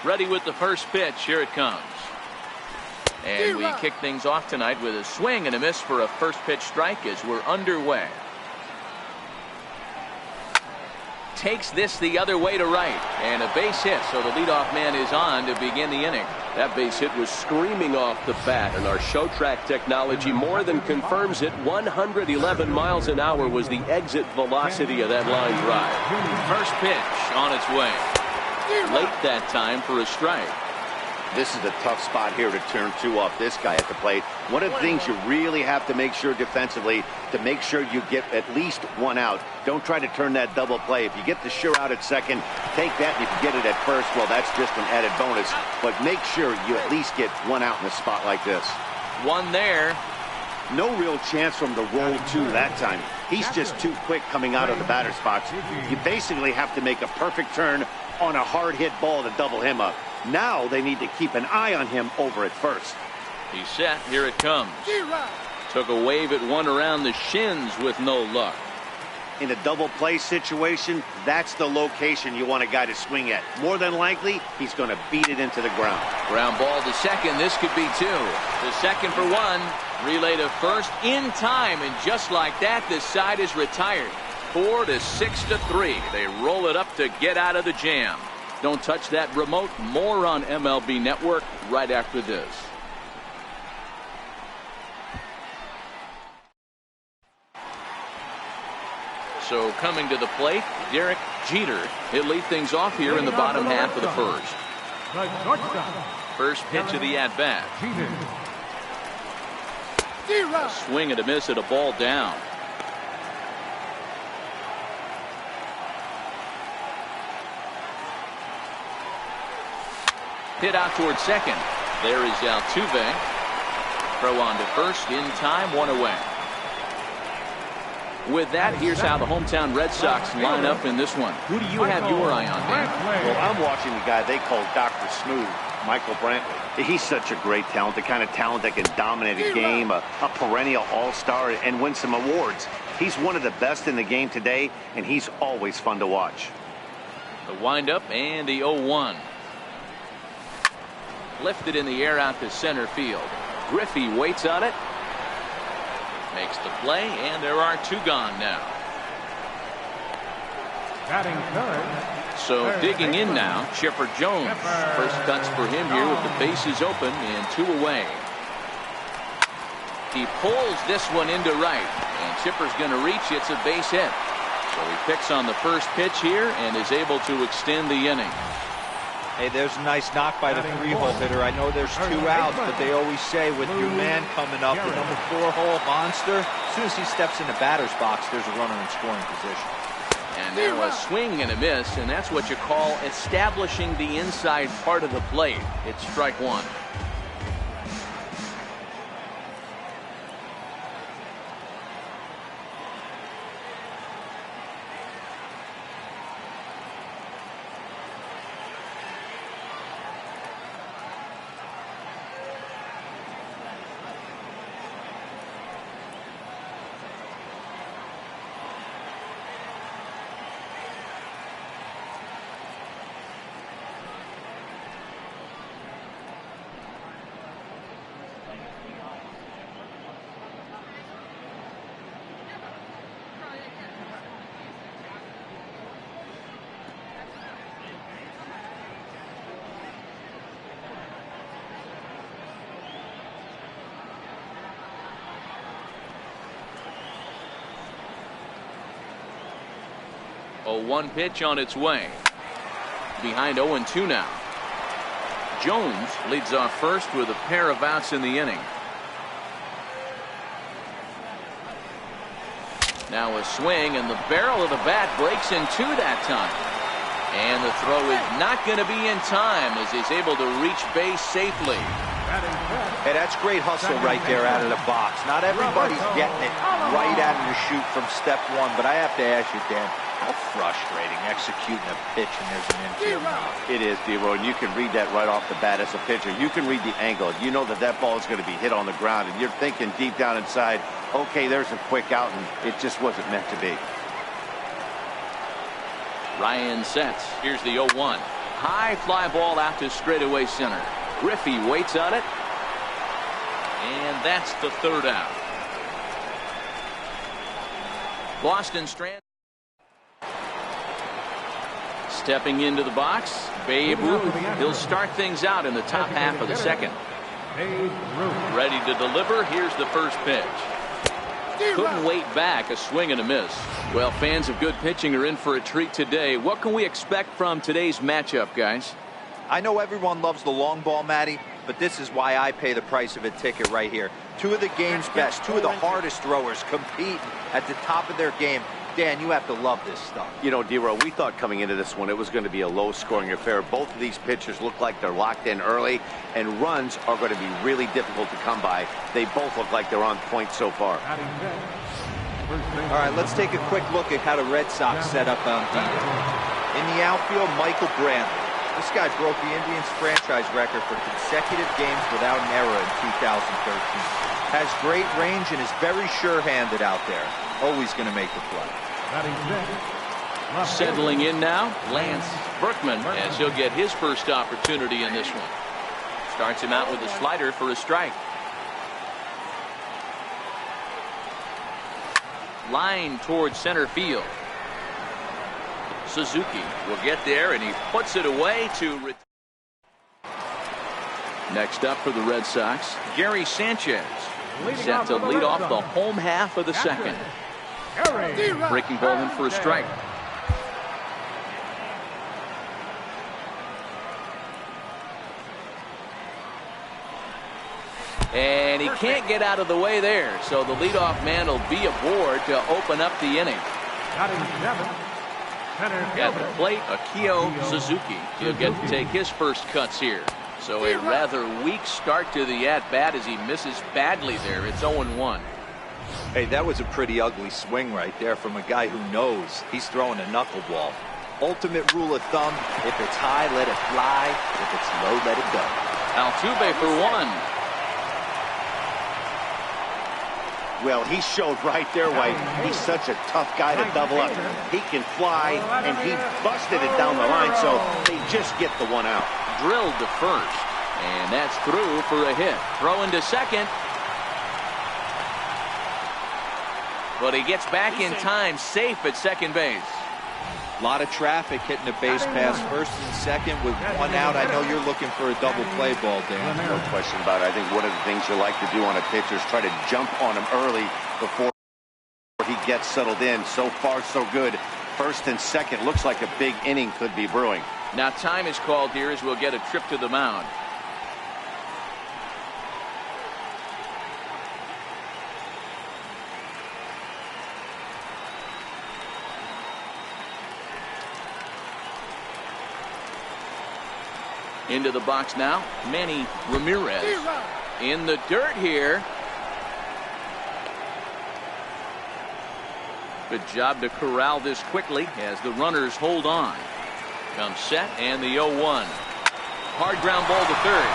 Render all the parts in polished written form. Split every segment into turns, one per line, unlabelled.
Ready with the first pitch. Here it comes. And we kick things off tonight with a swing and a miss for a first pitch strike as we're underway. Takes this the other way to right, and a base hit, so the leadoff man is on to begin the inning.
That base hit was screaming off the bat, and our show track technology more than confirms it. 111 miles an hour was the exit velocity of that line drive.
First pitch on its way. Late that time for a strike.
This is a tough spot here to turn two off this guy at the plate. One of the things you really have to make sure defensively, to make sure you get at least one out. Don't try to turn that double play. If you get the sure out at second, take that, and if you get it at first, well, that's just an added bonus. But make sure you at least get one out in a spot like this.
One there.
No real chance from the roll two that time. He's just too quick coming out of the batter's box. You basically have to make a perfect turn on a hard hit ball to double him up. Now they need to keep an eye on him over at first.
He's set. Here it comes. Took a wave at one around the shins with no luck.
In a double play situation, that's the location you want a guy to swing at. More than likely, he's going to beat it into the ground.
Ground ball to second. This could be two. The second for one. Relay to first in time, and just like that, this side is retired. 4-6-3. They roll it up to get out of the jam. Don't touch that remote. More on MLB Network right after this. So coming to the plate, Derek Jeter. He'll lead things off here in the bottom half of the first. First pitch of the at-bat. A swing and a miss at a ball down. Hit out towards second. There is Altuve. Throw on to first in time, one away. With that, here's how the hometown Red Sox line up in this one. Who do you have your eye on, Dan?
Well, I'm watching the guy they call Dr. Smooth, Michael Brantley. He's such a great talent, the kind of talent that can dominate a game, a perennial all-star, and win some awards. He's one of the best in the game today, and he's always fun to watch.
The windup and the 0-1. Lifted in the air out to center field. Griffey waits on it. Makes the play, and there are two gone now.
Batting third.
So digging in now, Chipper Jones. First cuts for him here with the bases open and two away. He pulls this one into right, and Chipper's going to reach. It's a base hit. So he picks on the first pitch here and is able to extend the inning.
Hey, there's a nice knock by the three-hole hitter. I know there's two outs, but they always say with your man coming up, the number 4-hole monster, as soon as he steps in the batter's box, there's a runner in scoring position.
And now a swing and a miss, and that's what you call establishing the inside part of the plate. It's strike one. A 1 pitch on its way. Behind 0-2 now. Jones leads off first with a pair of outs in the inning. Now a swing, and the barrel of the bat breaks in two that time. And the throw is not going to be in time as he's able to reach base safely.
Hey, that's great hustle right there out of the box. Not everybody's getting it right out of the chute from step one, but I have to ask you, Dan, how frustrating executing a pitch and there's an infield knock.
It is, D-Roy, and you can read that right off the bat as a pitcher. You can read the angle. You know that that ball is going to be hit on the ground, and you're thinking deep down inside, okay, there's a quick out, and it just wasn't meant to be.
Ryan sets. Here's the 0-1. High fly ball out to straightaway center. Griffey waits on it. And that's the third out. Boston Strand. Stepping into the box, Babe Ruth. He'll start things out in the top half of the second. Ready to deliver. Here's the first pitch. Couldn't wait back. A swing and a miss. Well, fans of good pitching are in for a treat today. What can we expect from today's matchup, guys?
I know everyone loves the long ball, Matty, but this is why I pay the price of a ticket right here. Two of the game's best, two of the hardest throwers compete at the top of their game. Dan, you have to love this stuff.
You know, D-Row, we thought coming into this one it was going to be a low-scoring affair. Both of these pitchers look like they're locked in early, and runs are going to be really difficult to come by. They both look like they're on point so far.
All right, let's take a quick look at how the Red Sox set up on D. In the outfield, Michael Brantley. This guy broke the Indians franchise record for consecutive games without an error in 2013. Has great range and is very sure-handed out there. Always going to make the play.
Settling in now, Lance Berkman, as he'll get his first opportunity in this one. Starts him out with a slider for a strike. Line towards center field. Suzuki will get there, and he puts it away to. Next up for the Red Sox, Gary Sanchez. Set to lead off the home half of the second. Breaking ball in for a strike. And he can't get out of the way there, so the leadoff man will be aboard to open up the inning. At the plate, Akio Suzuki. He'll get to take his first cuts here. So a rather weak start to the at-bat as he misses badly there. It's 0-1.
Hey, that was a pretty ugly swing right there from a guy who knows he's throwing a knuckleball. Ultimate rule of thumb, if it's high, let it fly. If it's low, let it go.
Altuve for one.
Well, he showed right there why he's such a tough guy to double up. He can fly, and he busted it down the line, so they just get the one out.
Drilled to first, and that's through for a hit. Throw into second. But he gets back in time, safe at second base.
A lot of traffic hitting the base pass first and second with one out. I know you're looking for a double play ball, Dan.
No question about it. I think one of the things you like to do on a pitcher is try to jump on him early before he gets settled in. So far, so good. First and second looks like a big inning could be brewing.
Now time is called here as we'll get a trip to the mound. Into the box now, Manny Ramirez. In the dirt here. Good job to corral this quickly as the runners hold on. Comes set and the 0-1. Hard ground ball to third.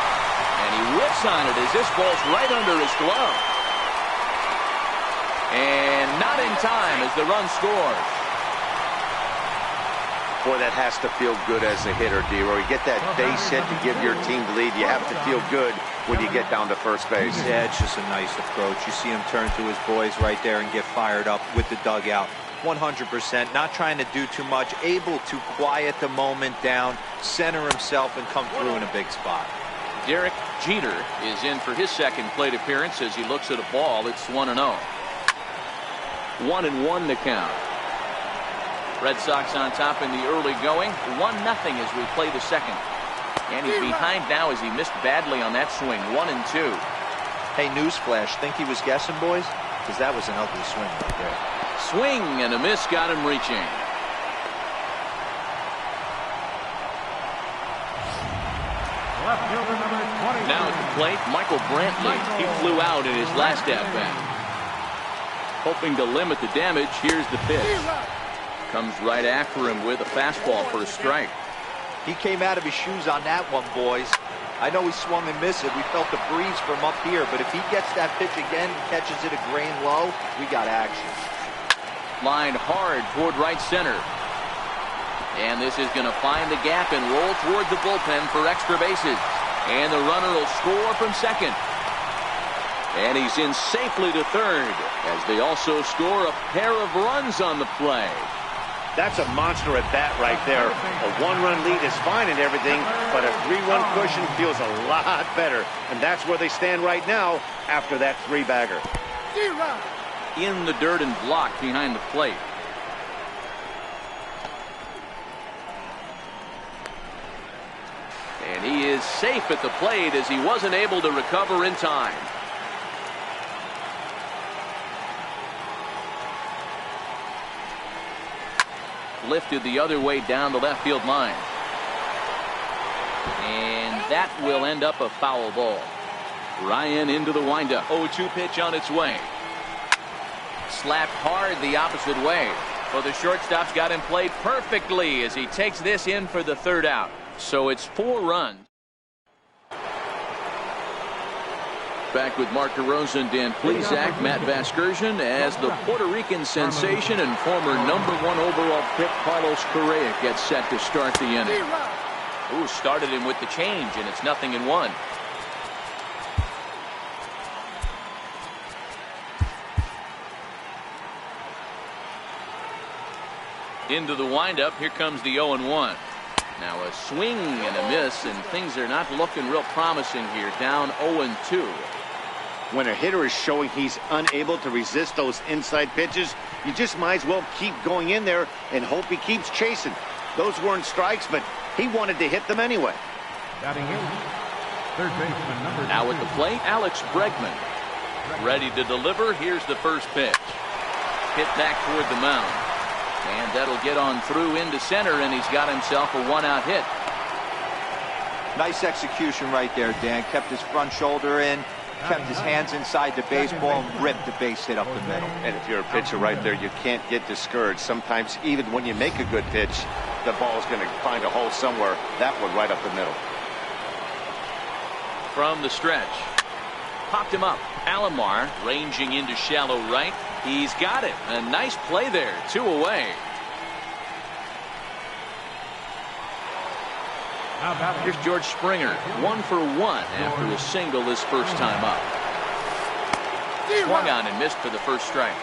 And he whips on it as this ball's right under his glove. And not in time as the run scores.
Boy, that has to feel good as a hitter, D-Roy. You get that base hit to give your team the lead. You have to feel good when you get down to first base.
Yeah, it's just a nice approach. You see him turn to his boys right there and get fired up with the dugout. 100%, not trying to do too much, able to quiet the moment down, center himself, and come through in a big spot.
Derek Jeter is in for his second plate appearance as he looks at a ball. It's 1-0. 1-1 to count. Red Sox on top in the early going. 1-0 as we play the second. And he's behind now as he missed badly on that swing. 1-2.
Hey, newsflash, think he was guessing, boys? Because that was an ugly swing right there.
Swing and a miss got him reaching. Now at the plate, Michael Brantley. He flew out in his last at-bat. Hoping to limit the damage, here's the pitch. Comes right after him with a fastball for a strike.
He came out of his shoes on that one, boys. I know he swung and missed it. We felt the breeze from up here, but if he gets that pitch again and catches it a grain low, we got action.
Lined hard toward right center. And this is going to find the gap and roll toward the bullpen for extra bases. And the runner will score from second. And he's in safely to third as they also score a pair of runs on the play.
That's a monster at bat right there. A one-run lead is fine and everything, but a three-run cushion feels a lot better. And that's where they stand right now after that three-bagger.
In the dirt and blocked behind the plate. And he is safe at the plate as he wasn't able to recover in time. Lifted the other way down the left field line. And that will end up a foul ball. Ryan into the windup. 0-2 pitch on its way. Slapped hard the opposite way. Well, the shortstop's got him played perfectly as he takes this in for the third out. So it's 4 runs. Back with Mark DeRosa and Dan Plesac, Matt Vasgersian as the Puerto Rican sensation and former #1 overall pick Carlos Correa gets set to start the inning. Ooh, started him with the change, and it's 0-1. Into the windup, here comes the 0-1. Now a swing and a miss, and things are not looking real promising here. Down 0-2.
When a hitter is showing he's unable to resist those inside pitches, you just might as well keep going in there and hope he keeps chasing. Those weren't strikes, but he wanted to hit them anyway.
Batting in, third baseman number 2.
Now at the plate, Alex Bregman. Ready to deliver. Here's the first pitch. Hit back toward the mound. And that'll get on through into center, and he's got himself a 1-out hit.
Nice execution right there, Dan. Kept his front shoulder in, kept his hands inside the baseball, and ripped the base hit up the middle.
And if you're a pitcher right there, you can't get discouraged. Sometimes even when you make a good pitch, the ball's going to find a hole somewhere. That one right up the middle.
From the stretch. Popped him up. Alomar ranging into shallow right. He's got it. A nice play there. 2 away. Here's George Springer. 1 for 1 after a single his first time up. Swung on and missed for the first strike.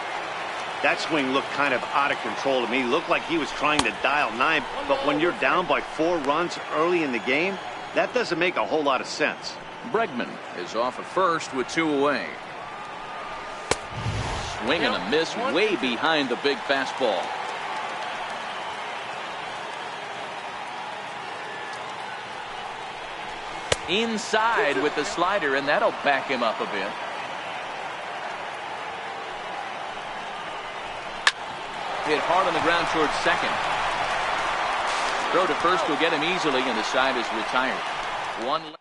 That swing looked kind of out of control to me. Looked like he was trying to dial 9. But when you're down by 4 runs early in the game, that doesn't make a whole lot of sense.
Bregman is off at first with 2 away. Swing and a miss way behind the big fastball. Inside with the slider, and that'll back him up a bit. Hit hard on the ground towards second. Throw to first will get him easily, and the side is retired. One left.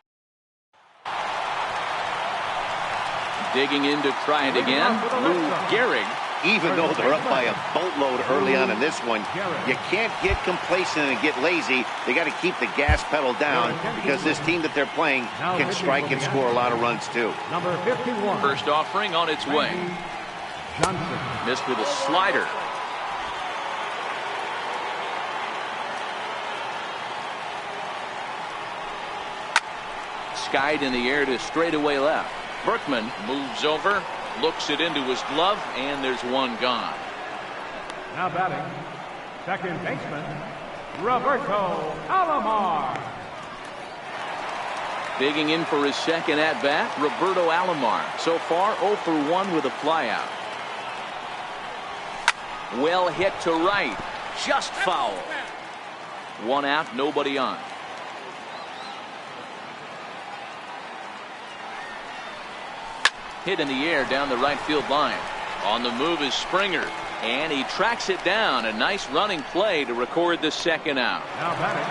Digging in to try it again. Lou Gehrig.
Even though they're up by a boatload early on in this one, you can't get complacent and get lazy. They got to keep the gas pedal down because this team that they're playing can strike and score a lot of runs too.
Number 51.
First offering on its way. Missed with a slider. Skied in the air to straightaway left. Berkman moves over, looks it into his glove, and there's one gone.
Now batting, second baseman, Roberto Alomar.
Digging in for his second at-bat, Roberto Alomar. So far, 0 for 1 with a flyout. Well hit to right. Just foul. 1 out, nobody on. Hit in the air down the right field line. On the move is Springer, and he tracks it down. A nice running play to record the second out.
Now batting,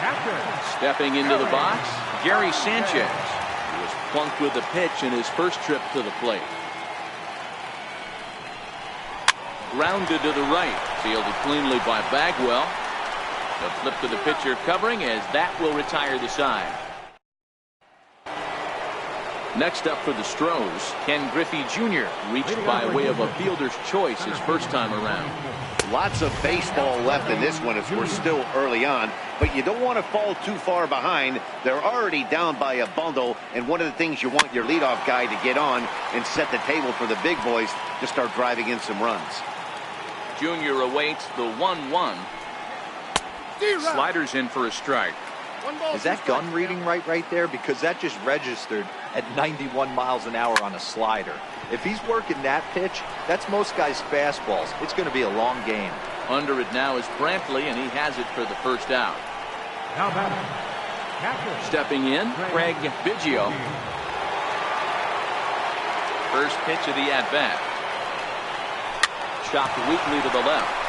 catcher.
Stepping into the box, Gary Sanchez. He was plunked with the pitch in his first trip to the plate. Grounded to the right, fielded cleanly by Bagwell. A flip to the pitcher covering as that will retire the side. Next up for the Stros, Ken Griffey Jr. reached by way of a fielder's choice his first time around.
Lots of baseball left in this one as we're still early on, but you don't want to fall too far behind. They're already down by a bundle, and one of the things you want your leadoff guy to get on and set the table for the big boys to start driving in some runs.
Junior awaits the 1-1. Sliders in for a strike.
Is that gun reading right there? Because that just registered at 91 miles an hour on a slider. If he's working that pitch, that's most guys' fastballs. It's going to be a long game.
Under it now is Brantley, and he has it for the first out.
Now batting, catcher.
Stepping in, Craig Biggio. First pitch of the at-bat. Chopped weakly to the left.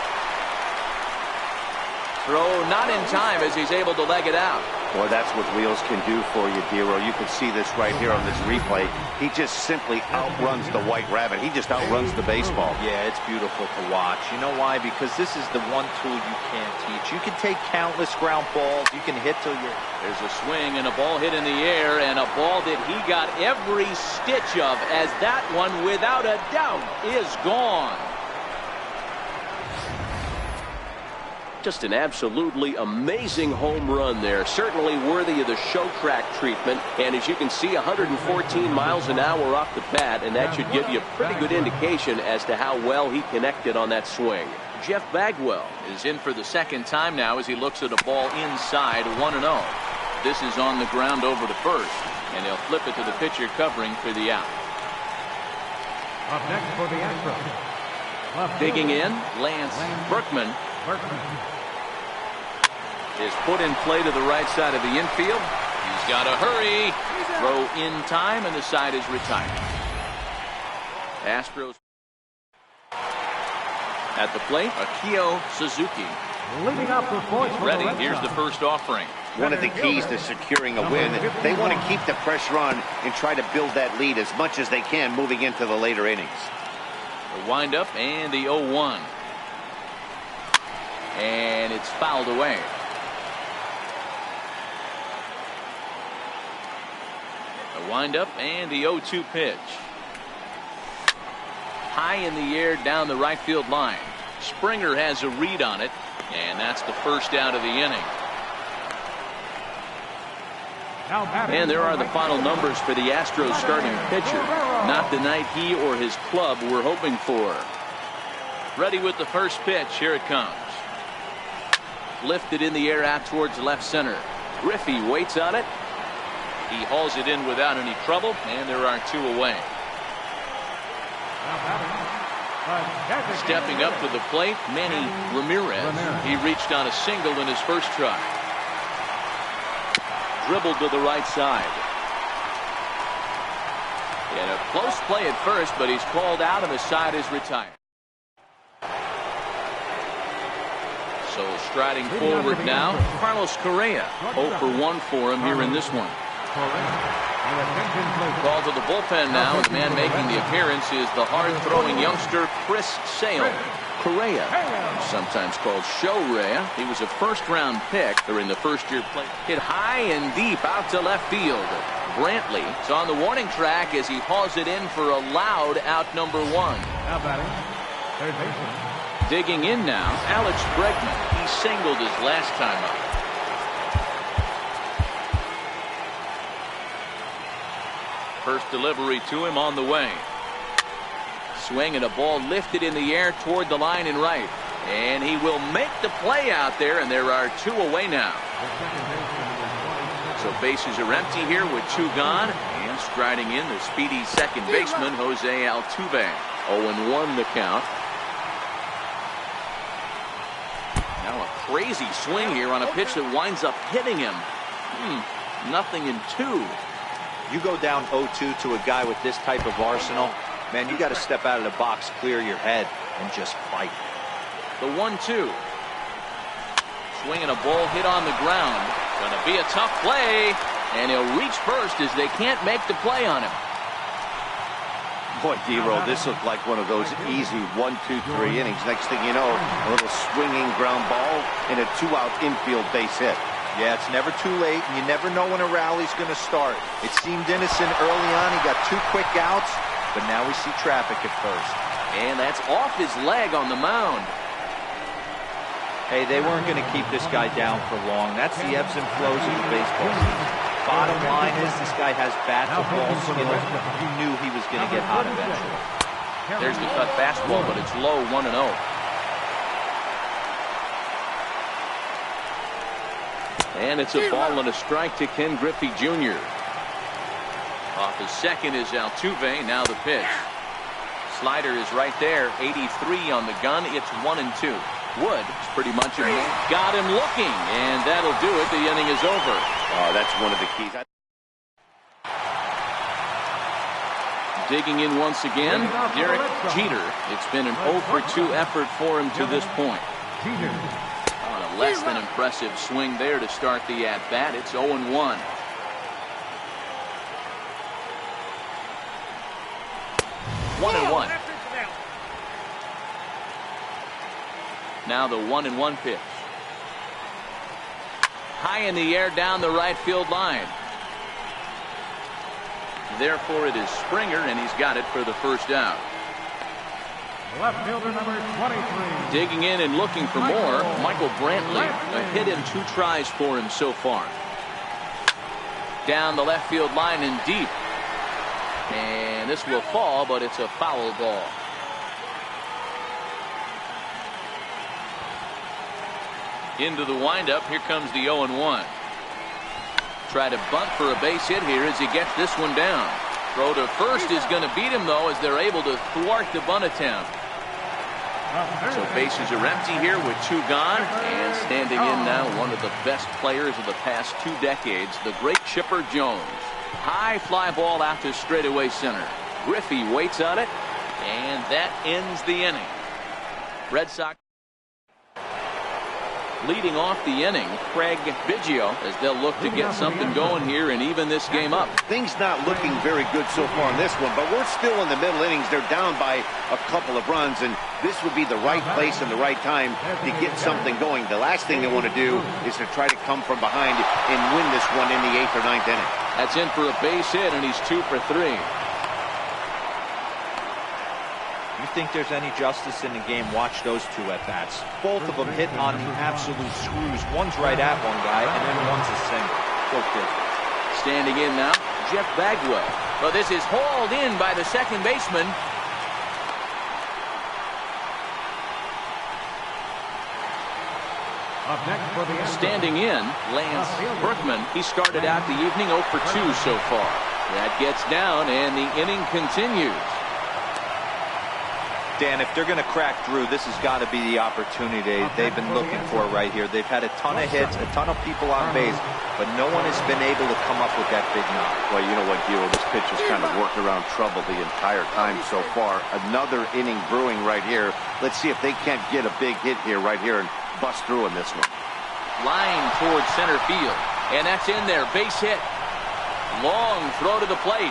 Throw not in time as he's able to leg it out.
Boy, that's what wheels can do for you, Dero. You can see this right here on this replay. He just simply outruns the White Rabbit. He just outruns the baseball.
Yeah, it's beautiful to watch. You know why? Because this is the one tool you can't teach. You can take countless ground balls. You can hit till you're...
There's a swing and a ball hit in the air, and a ball that he got every stitch of, as that one, without a doubt, is gone.
Just an absolutely amazing home run there. Certainly worthy of the show track treatment. And as you can see, 114 miles an hour off the bat, and that should give you a pretty good indication as to how well he connected on that swing. Jeff Bagwell
is in for the second time now as he looks at a ball inside, 1-0. This is on the ground over to first, and they'll flip it to the pitcher covering for the out.
Up next for the Astros.
Digging in, Lance Berkman is put in play to the right side of the infield. He's got to hurry. Throw in time, and the side is retired. Astros at the plate, Akio Suzuki.
Leading up for points.
Ready. Here's the first offering.
One of the keys to securing a win, they want to keep the pressure on and try to build that lead as much as they can moving into the later innings.
The windup and the 0-1. And it's fouled away. The windup and the 0-2 pitch. High in the air down the right field line. Springer has a read on it, and that's the first out of the inning. And there are the final numbers for the Astros starting pitcher. Not the night he or his club were hoping for. Ready with the first pitch. Here it comes. Lifted in the air out towards left center. Griffey waits on it. He hauls it in without any trouble, and there are two away. Stepping up to the plate, Manny Ramirez. He reached on a single in his first try. Dribbled to the right side. And a close play at first, but he's called out and the side is retired. So striding forward now, Carlos Correa. 0 for 1 for him here in this one. Called to the bullpen now. The man making the appearance is the hard-throwing youngster Chris Sale. Correa, sometimes called Show Rea. He was a first-round pick during the first-year play. Hit high and deep out to left field. Brantley is on the warning track as he hauls it in for a loud out number 1.
Now batting, third baseman.
Digging in now, Alex Bregman. He singled his last time up. First delivery to him on the way. Swing and a ball lifted in the air toward the line and right. And he will make the play out there, and there are two away now. So bases are empty here with two gone. And striding in the speedy second baseman, Jose Altuve. 0-1 the count. Now a crazy swing here on a pitch that winds up hitting him. Nothing in 2.
You go down 0-2 to a guy with this type of arsenal, man, you got to step out of the box, clear your head, and just fight.
The 1-2. Swinging a ball hit on the ground. Going to be a tough play, and he'll reach first as they can't make the play on him.
Boy, Dero, this looked like one of those easy 1, 2, 3 innings. Next thing you know, a little swinging ground ball and a 2-out infield base hit.
Yeah, it's never too late, and you never know when a rally's going to start. It seemed innocent early on. He got 2 quick outs, but now we see traffic at first.
And that's off his leg on the mound.
Hey, they weren't going to keep this guy down for long. That's the ebbs and flows of the baseball season. Bottom line is this guy has bat-to-ball skills. You knew he was going to get hot eventually.
There's the cut fastball, but it's low, 1-0. And it's a ball and a strike to Ken Griffey Jr. Off his second is Altuve. Now the pitch. Slider is right there. 83 on the gun. It's 1-2. Wood is pretty much in there. Got him looking, and that'll do it. The inning is over.
Oh, that's one of the keys.
Digging in once again, Derek Jeter. It's been an 0-for-2 effort for him to this point. On a less than impressive swing there to start the at-bat. It's 0-1. One and one. Now the 1-1 pitch. High in the air down the right field line. Therefore it is Springer, and he's got it for the first out.
Left fielder number 23.
Digging in and looking for more, Michael Brantley. A hit in 2 tries for him so far. Down the left field line and deep. And this will fall, but it's a foul ball. Into the windup. Here comes the 0-1. Try to bunt for a base hit here as he gets this one down. Throw to first is going to beat him, though, as they're able to thwart the bunt attempt. So bases are empty here with 2 gone. And standing in now, one of the best players of the past 2 decades, the great Chipper Jones. High fly ball out to straightaway center. Griffey waits on it, and that ends the inning. Red Sox leading off the inning, Craig Biggio, as they'll look to get something going here and even this game up.
Things not looking very good so far in this one, but we're still in the middle innings. They're down by a couple of runs, and this would be the right place and the right time to get something going. The last thing they want to do is to try to come from behind and win this one in the 8th or 9th inning.
That's in for a base hit, and he's 2 for 3.
You think there's any justice in the game, watch those 2 at-bats. Both of them hit on the absolute screws. One's right at one guy, and then one's a single. Go figure.
Standing in now, Jeff Bagwell. Well, this is hauled in by the second baseman.
Up next for the
Standing in, Lance Berkman. He started out the evening 0 for 2 so far. That gets down, and the inning continues.
Dan, if they're going to crack through, this has got to be the opportunity they've been looking for right here. They've had a ton of hits, a ton of people on base, but no one has been able to come up with that big knock.
Well, you know what, Gio, this pitch has kind of worked around trouble the entire time so far. Another inning brewing right here. Let's see if they can't get a big hit here right here and bust through in this one.
Line towards center field, and that's in there. Base hit. Long throw to the plate.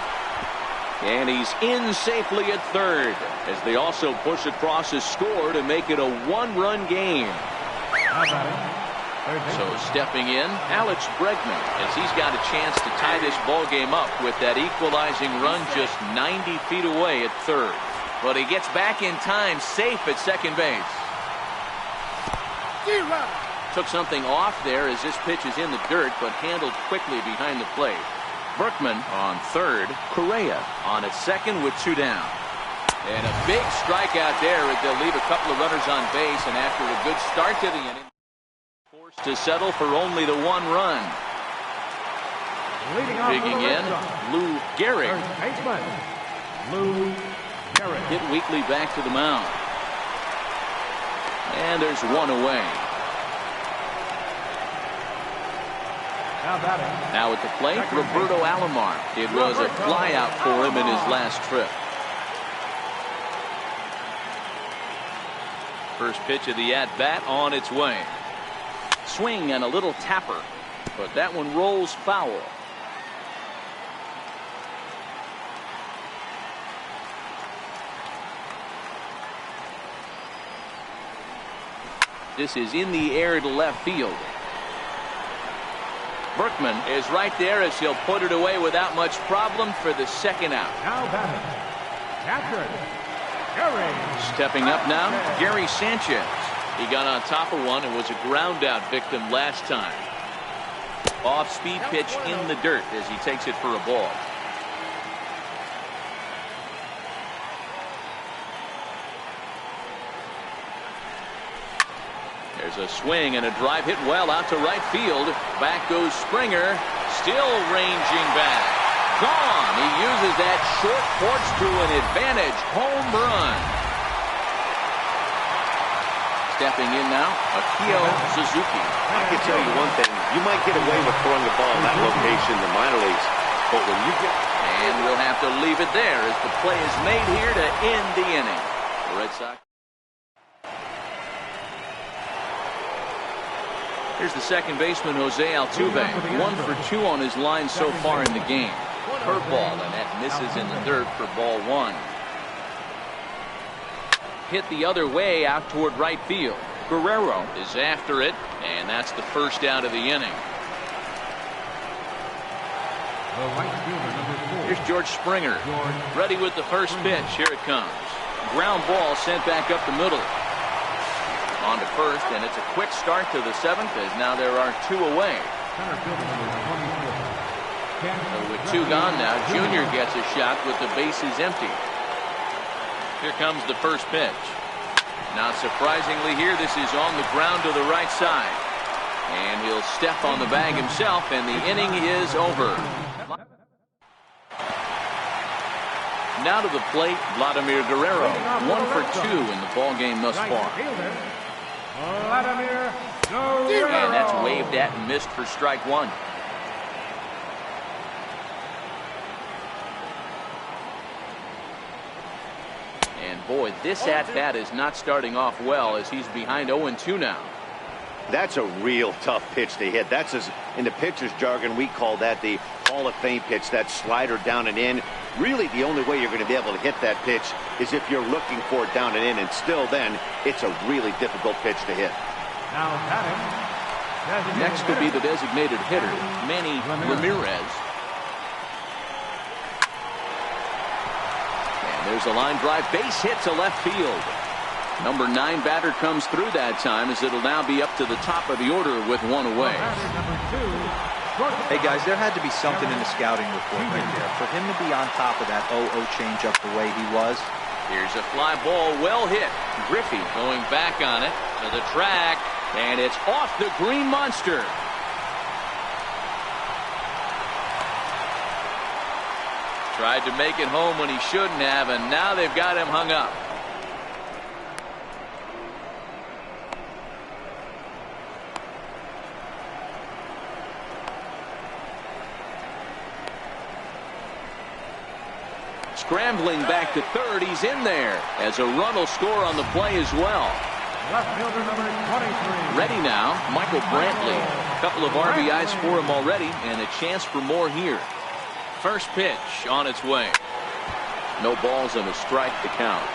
And he's in safely at third, as they also push across his score to make it a 1-run game. So stepping in, Alex Bregman, as he's got a chance to tie this ball game up with that equalizing run just 90 feet away at third. But he gets back in time, safe at second base. Took something off there as this pitch is in the dirt, but handled quickly behind the plate. Berkman on third. Correa on at second with 2 down. And a big strikeout there as they'll leave a couple of runners on base, and after a good start to the inning, forced to settle for only the 1 run. Digging in, Lou Gehrig. Hit Weekly back to the mound. And there's 1 away. Now at the plate, Roberto Alomar. It was a flyout for him in his last trip. First pitch of the at-bat on its way. Swing and a little tapper, but that one rolls foul. This is in the air to left field. Berkman is right there as he'll put it away without much problem for the second out.
Now batting, catcher, Gary.
Stepping up now, Gary Sanchez. He got on top of one and was a ground out victim last time. Off-speed pitch in the dirt as he takes it for a ball. There's a swing and a drive hit well out to right field. Back goes Springer, still ranging back. Gone. He uses that short porch to an advantage home run. Stepping in now, Akio Suzuki.
I can tell you one thing. You might get away with throwing the ball in that location in the minor leagues, but when you get...
And we'll have to leave it there as the play is made here to end the inning. The Red Sox. Here's the second baseman, Jose Altuve. 1 for 2 on his line so far in the game. Curveball, and that misses in the dirt for ball 1. Hit the other way out toward right field. Guerrero is after it, and that's the first out of the inning.
The right fielder, number 4.
Here's George Springer, ready with the first pitch. Here it comes. Ground ball sent back up the middle. On to first, and it's a quick start to the 7th as now there are 2 away.
Center fielder, number 24.
So with 2 gone now, Junior gets a shot with the bases empty. Here comes the first pitch. Not surprisingly here, this is on the ground to the right side. And he'll step on the bag himself, and the inning is over. Now to the plate, Vladimir Guerrero. 1 for 2 in the ball game thus far.
Vladimir Guerrero.
And that's waved at and missed for strike 1. And boy, this at-bat is not starting off well as he's behind 0-2 now.
That's a real tough pitch to hit. That's in the pitcher's jargon, we call that the Hall of Fame pitch, that slider down and in. Really, the only way you're going to be able to hit that pitch is if you're looking for it down and in, and still then, it's a really difficult pitch to hit.
Now batting.
Next could be the designated hitter, Manny Ramirez. And there's a line drive base hit to left field. Number 9 batter comes through that time as it'll now be up to the top of the order with 1 away.
Hey guys, there had to be something in the scouting report right there. For him to be on top of that 0-0 changeup the way he was.
Here's a fly ball well hit. Griffey going back on it to the track, and it's off the green monster. Tried to make it home when he shouldn't have, and now they've got him hung up. Scrambling back to third, he's in there as a run will score on the play as well.
Left fielder number 23.
Ready now, Michael Brantley. A couple of RBIs for him already and a chance for more here. First pitch on its way. No balls and a strike to count.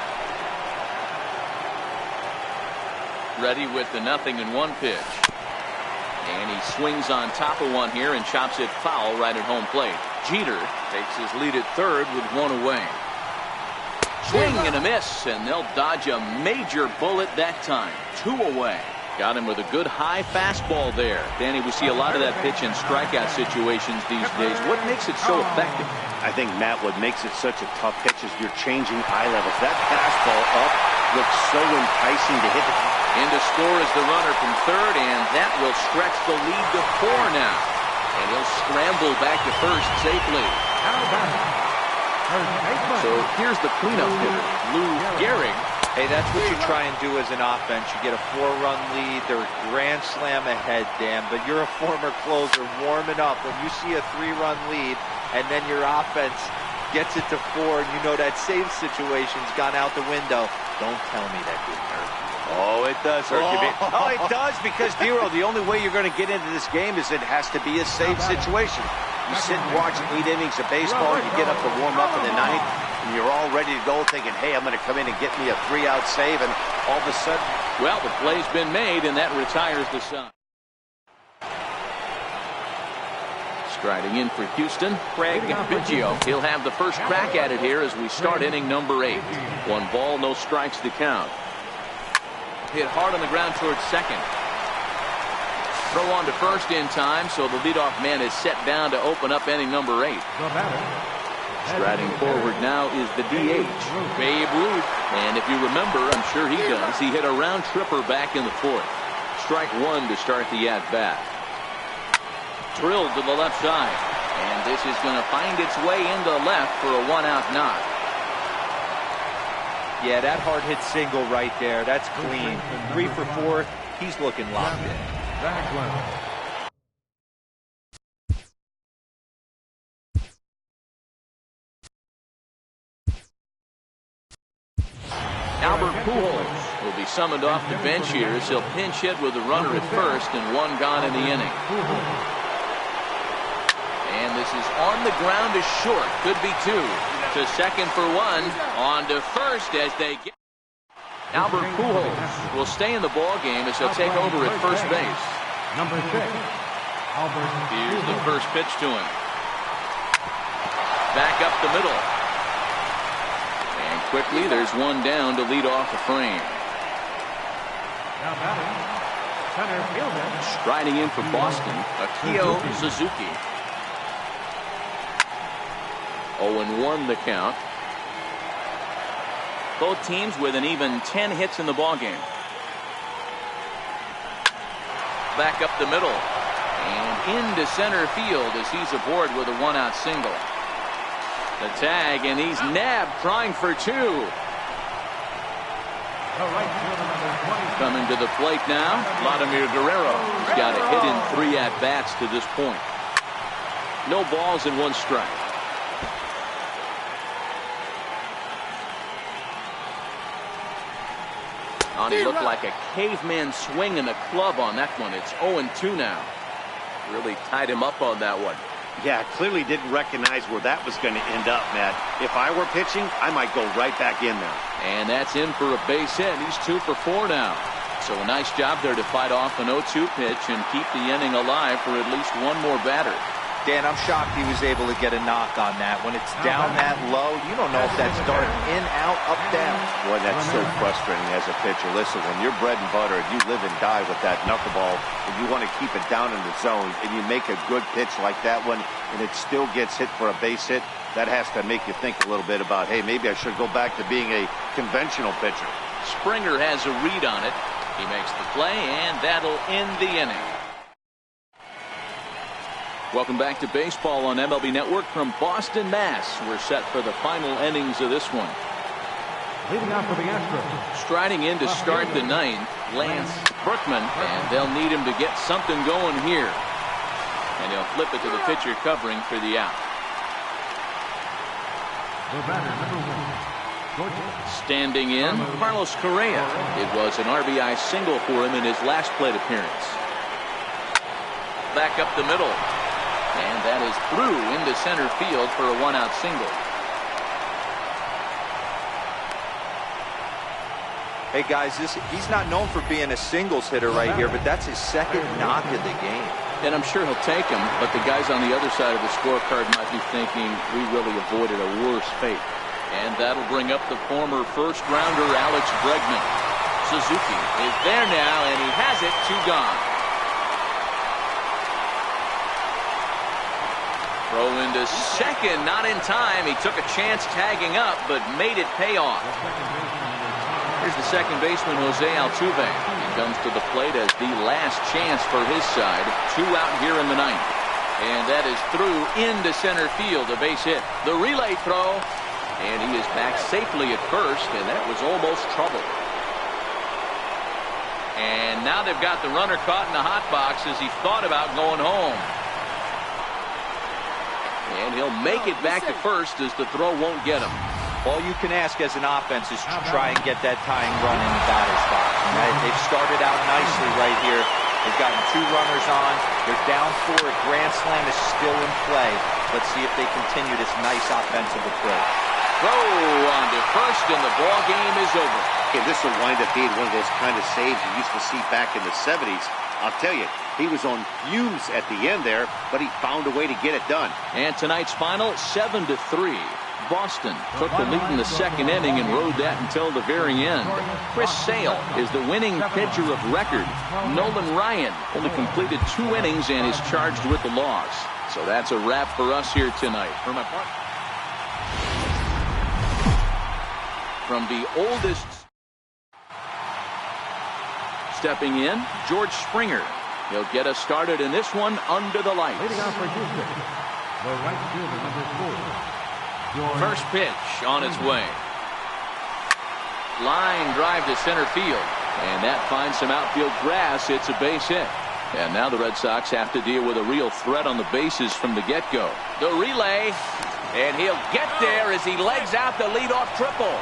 Ready with the 0-1 pitch. And he swings on top of one here and chops it foul right at home plate. Jeter takes his lead at third with 1 away. Swing and a miss, and they'll dodge a major bullet that time. 2 away. Got him with a good high fastball there. Danny, we see a lot of that pitch in strikeout situations these days. What makes it so effective?
I think, Matt, what makes it such a tough pitch is you're changing eye levels. That fastball up looks so enticing to hit.
In to score is the runner from third, and that will stretch the lead to 4 now. And he'll scramble back to first safely. So here's the cleanup hitter, Lou Gehrig.
Hey, that's what you try and do as an offense. You get a 4-run lead. They're a grand slam ahead, Dan, but you're a former closer warming up. When you see a 3-run lead and then your offense gets it to 4 and you know that save situation's gone out the window, don't tell me that didn't hurt.
Oh, it does hurt you. Oh, it does, because, Dero, the only way you're going to get into this game is it has to be a safe situation. You sit and watch 8 innings of baseball, you get up to warm up in the 9th, and you're all ready to go thinking, hey, I'm going to come in and get me a 3-out save, and all of a sudden...
Well, the play's been made, and that retires the side. Striding in for Houston, Craig Biggio. He'll have the first crack at it here as we start inning number 8. 1 ball, no strikes to count. Hit hard on the ground towards second. Throw on to first in time, so the leadoff man is set down to open up inning number 8. Striding forward now is the DH, Babe Ruth. And if you remember, I'm sure he does, he hit a round tripper back in the 4th. Strike 1 to start the at-bat. Drilled to the left side. And this is going to find its way into left for a 1-out knock.
Yeah, that hard hit single right there. That's clean. 3 for 4. He's looking locked in.
Albert Pujols will be summoned off the bench here as he'll pinch hit with a runner at first and 1 gone in the inning. And this is on the ground to short. Could be 2. To second for 1. On to first as they get. Albert Pujols will stay in the ball game as he'll take over at first base.
Number 6, Albert.
Here's the first pitch to him. Back up the middle. And quickly there's 1 down to lead off the frame.
Now batting, center fielder.
Striding in for Boston, Akio Suzuki. 0-1 the count. Both teams with an even 10 hits in the ballgame. Back up the middle. And into center field as he's aboard with a 1-out single. The tag, and he's nabbed, trying for 2. Coming to the plate now, Vladimir Guerrero. He's got a hit in 3 at-bats to this point. No balls and 1 strike. He looked like a caveman swinging a club on that one. It's 0-2 now. Really tied him up on that one.
Yeah, clearly didn't recognize where that was going to end up, Matt. If I were pitching, I might go right back in there.
And that's in for a base hit. He's 2 for 4 now. So a nice job there to fight off an 0-2 pitch and keep the inning alive for at least 1 more batter.
Dan, I'm shocked he was able to get a knock on that. When it's down that low, you don't know if that's darting in, out, up, down.
Boy, that's so frustrating as a pitcher. Listen, when you're bread and butter and you live and die with that knuckleball and you want to keep it down in the zone and you make a good pitch like that one and it still gets hit for a base hit, that has to make you think a little bit about, hey, maybe I should go back to being a conventional pitcher.
Springer has a read on it. He makes the play, and that'll end the inning. Welcome back to baseball on MLB Network from Boston, Mass. We're set for the final innings of this one.
Leading off for the Astros.
Striding in to start the 9th, Lance Brookman, and they'll need him to get something going here. And he'll flip it to the pitcher covering for the out.
The batter, number 1, Georgia.
Standing in, Carlos Correa. It was an RBI single for him in his last plate appearance. Back up the middle. And that is through into center field for a 1-out single.
Hey guys, he's not known for being a singles hitter right here, but that's his 2nd knock of the game.
And I'm sure he'll take him, but the guys on the other side of the scorecard might be thinking we really avoided a worse fate. And that'll bring up the former first-rounder Alex Bregman. Suzuki is there now, and he has it, 2 gone. Throw into second, not in time. He took a chance tagging up, but made it pay off. Here's the second baseman, Jose Altuve. He comes to the plate as the last chance for his side. 2 out here in the 9th. And that is through into center field, a base hit. The relay throw, and he is back safely at first, and that was almost trouble. And now they've got the runner caught in the hot box as he thought about going home. And he'll make it back to first as the throw won't get him.
All you can ask as an offense is to try and get that tying run in the batter's box. Right? They've started out nicely right here. They've gotten 2 runners on. They're down 4. A grand slam is still in play. Let's see if they continue this nice offensive approach.
Throw on to first, and the ball game is over.
Okay, this will wind up being one of those kind of saves you used to see back in the 70s. I'll tell you, He was on fumes at the end there, but he found a way to get it done.
And tonight's final, 7-3. Boston took the lead in the second inning and rode that until the very end. Chris Sale is the winning pitcher of record. Nolan Ryan only completed 2 innings and is charged with the loss. So that's a wrap for us here tonight. From the oldest, stepping in, George Springer. He'll get us started in this one under the lights.
Leading off for Houston, the right fielder, number 4.
First pitch on its way. Line drive to center field. And that finds some outfield grass. It's a base hit. And now the Red Sox have to deal with a real threat on the bases from the get-go. The relay. And he'll get there as he legs out the leadoff triple.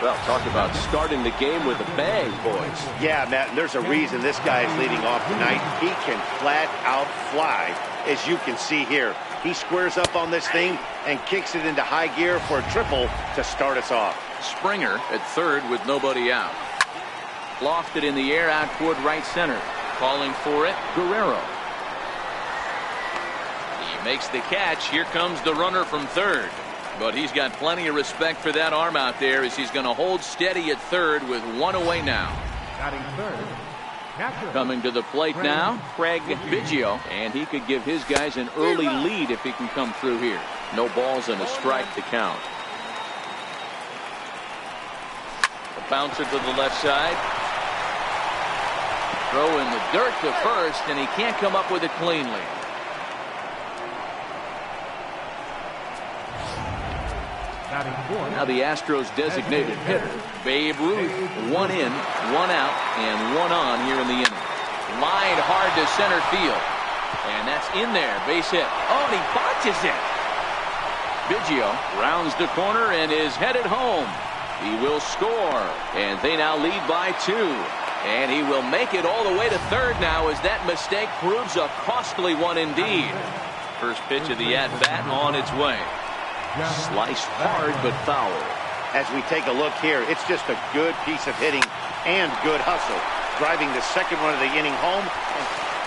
Well, talk about starting the game with a bang, boys.
Yeah, Matt, and there's a reason this guy is leading off tonight. He can flat out fly, as you can see here. He squares up on this thing and kicks it into high gear for a triple to start us off.
Springer at third with nobody out. Lofted in the air out toward right center. Calling for it, Guerrero. He makes the catch. Here comes the runner from third. But he's got plenty of respect for that arm out there as he's going to hold steady at third with 1 away now.
Batting third, catcher.
Coming to the plate now, Craig Biggio, and he could give his guys an early lead if he can come through here. No balls and a strike to count. A bouncer to the left side. Throw in the dirt to first, and he can't come up with it cleanly. Now the Astros designated hitter, Babe Ruth. 1 in, 1 out, and 1 on here in the inning. Lined hard to center field. And that's in there, base hit. Oh, and he botches it. Biggio rounds the corner and is headed home. He will score, and they now lead by 2. And he will make it all the way to third now as that mistake proves a costly one indeed. First pitch of the at-bat on its way. Sliced hard but foul.
As we take a look here, it's just a good piece of hitting and good hustle. Driving the second run of the inning home.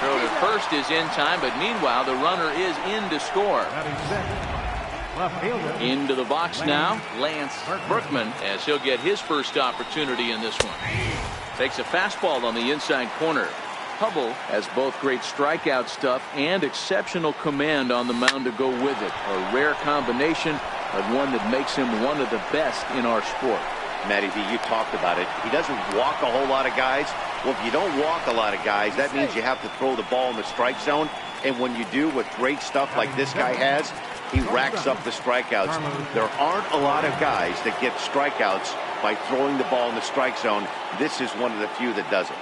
Throw to first is in time, but meanwhile the runner is in to score. Into the box now, Lance Berkman, as he'll get his first opportunity in this one. Takes a fastball on the inside corner. Hubble has both great strikeout stuff and exceptional command on the mound to go with it. A rare combination, but one that makes him one of the best in our sport.
Matty V, you talked about it. He doesn't walk a whole lot of guys. Well, if you don't walk a lot of guys, that means you have to throw the ball in the strike zone. And when you do, with great stuff like this guy has, he racks up the strikeouts. There aren't a lot of guys that get strikeouts by throwing the ball in the strike zone. This is one of the few that does it.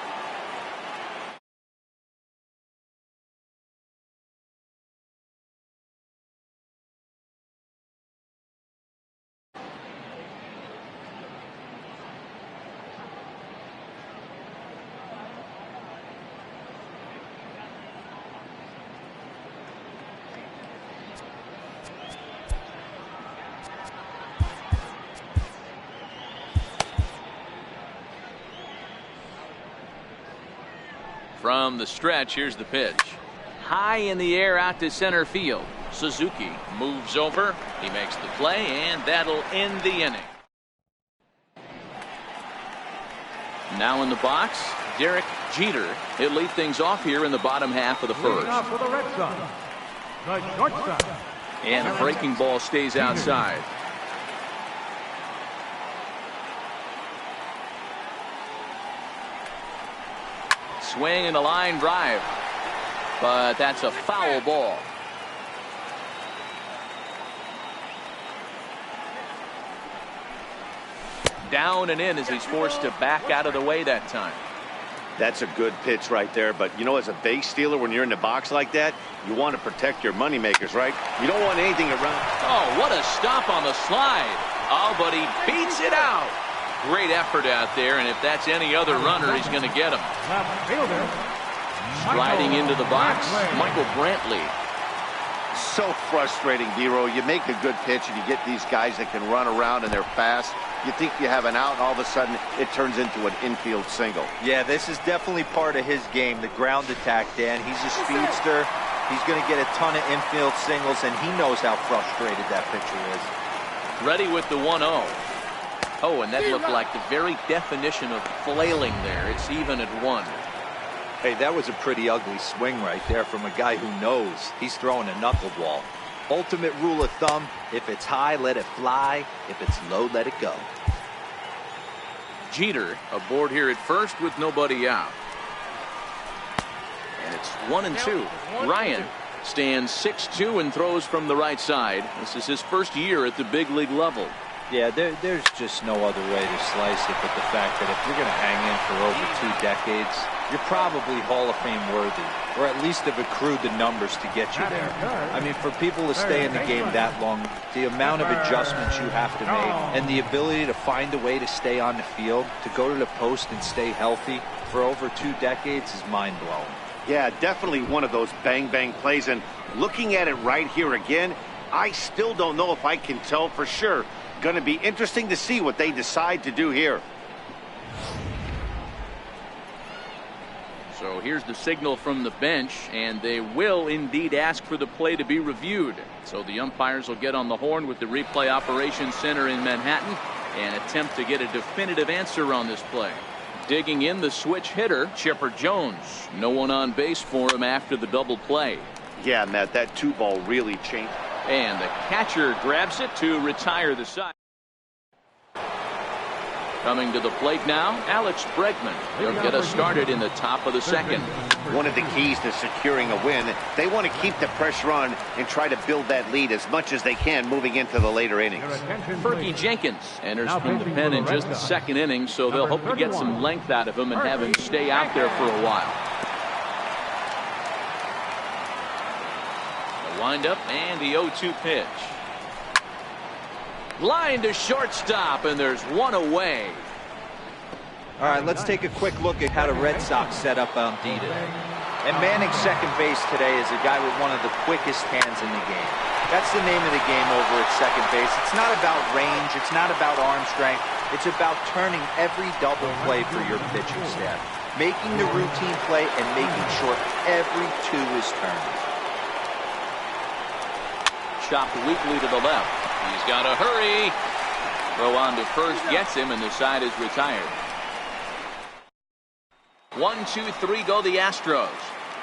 From the stretch, here's the pitch. High in the air out to center field. Suzuki moves over. He makes the play, and that'll end the inning. Now in the box, Derek Jeter. He'll lead things off here in the bottom half of the first.
For the Red Sox, the shortstop.
And a breaking ball stays outside. Swing and a line drive, but that's a foul ball. Down and in as he's forced to back out of the way that time.
That's a good pitch right there, but you know, as a base stealer, when you're in the box like that, you want to protect your money makers, right? You don't want anything around.
Oh, what a stop on the slide. Oh, but he beats it out. Great effort out there, and if that's any other runner, he's going to get him.
Left fielder.
Sliding into the box, Michael Brantley.
so frustrating, Dero. You make a good pitch and you get these guys that can run around and they're fast. You think you have an out, and all of a sudden it turns into an infield single.
Yeah, this is definitely part of his game, the ground attack, Dan. He's a speedster. He's going to get a ton of infield singles, and he knows how frustrated that pitcher is.
Ready with the 1-0. Oh, and that looked like the very definition of flailing there. It's even at 1.
Hey, that was a pretty ugly swing right there from a guy who knows he's throwing a knuckleball. Ultimate rule of thumb, if it's high, let it fly. If it's low, let it go.
Jeter aboard here at first with nobody out. And it's 1-2. Ryan stands 6'2" and throws from the right side. This is his first year at the big league level.
Yeah, there's just no other way to slice it but the fact that if you're going to hang in for over 2 decades, you're probably Hall of Fame worthy, or at least have accrued the numbers to get you there. I mean, for people to stay in the game that long, the amount of adjustments you have to make and the ability to find a way to stay on the field, to go to the post and stay healthy for over 2 decades is mind-blowing.
Yeah, definitely one of those bang-bang plays. And looking at it right here again, I still don't know if I can tell for sure. Going to be interesting to see what they decide to do here.
So here's the signal from the bench, and they will indeed ask for the play to be reviewed. So the umpires will get on the horn with the replay operations center in Manhattan and attempt to get a definitive answer on this play. Digging in, the switch hitter, Chipper Jones. No one on base for him after the double play.
Yeah, Matt, that 2-ball really changed.
And the catcher grabs it to retire the side. Coming to the plate now, Alex Bregman. He'll get us started in the top of the second.
One of the keys to securing a win, they want to keep the pressure on and try to build that lead as much as they can moving into the later innings.
Fergie Jenkins enters from the pen in just the second inning, so they'll hope to get some length out of him and have him stay out there for a while. The windup and the 0-2 pitch. Line to shortstop, and there's one away.
All right, let's take a quick look at how the Red Sox set up on D today. And manning second base today is a guy with one of the quickest hands in the game. That's the name of the game over at second base. It's not about range. It's not about arm strength. It's about turning every double play for your pitching staff, making the routine play and making sure every 2 is turned.
Chopped weakly to the left. He's got to hurry. Throw on to first gets him, and the side is retired. 1-2-3 go the Astros.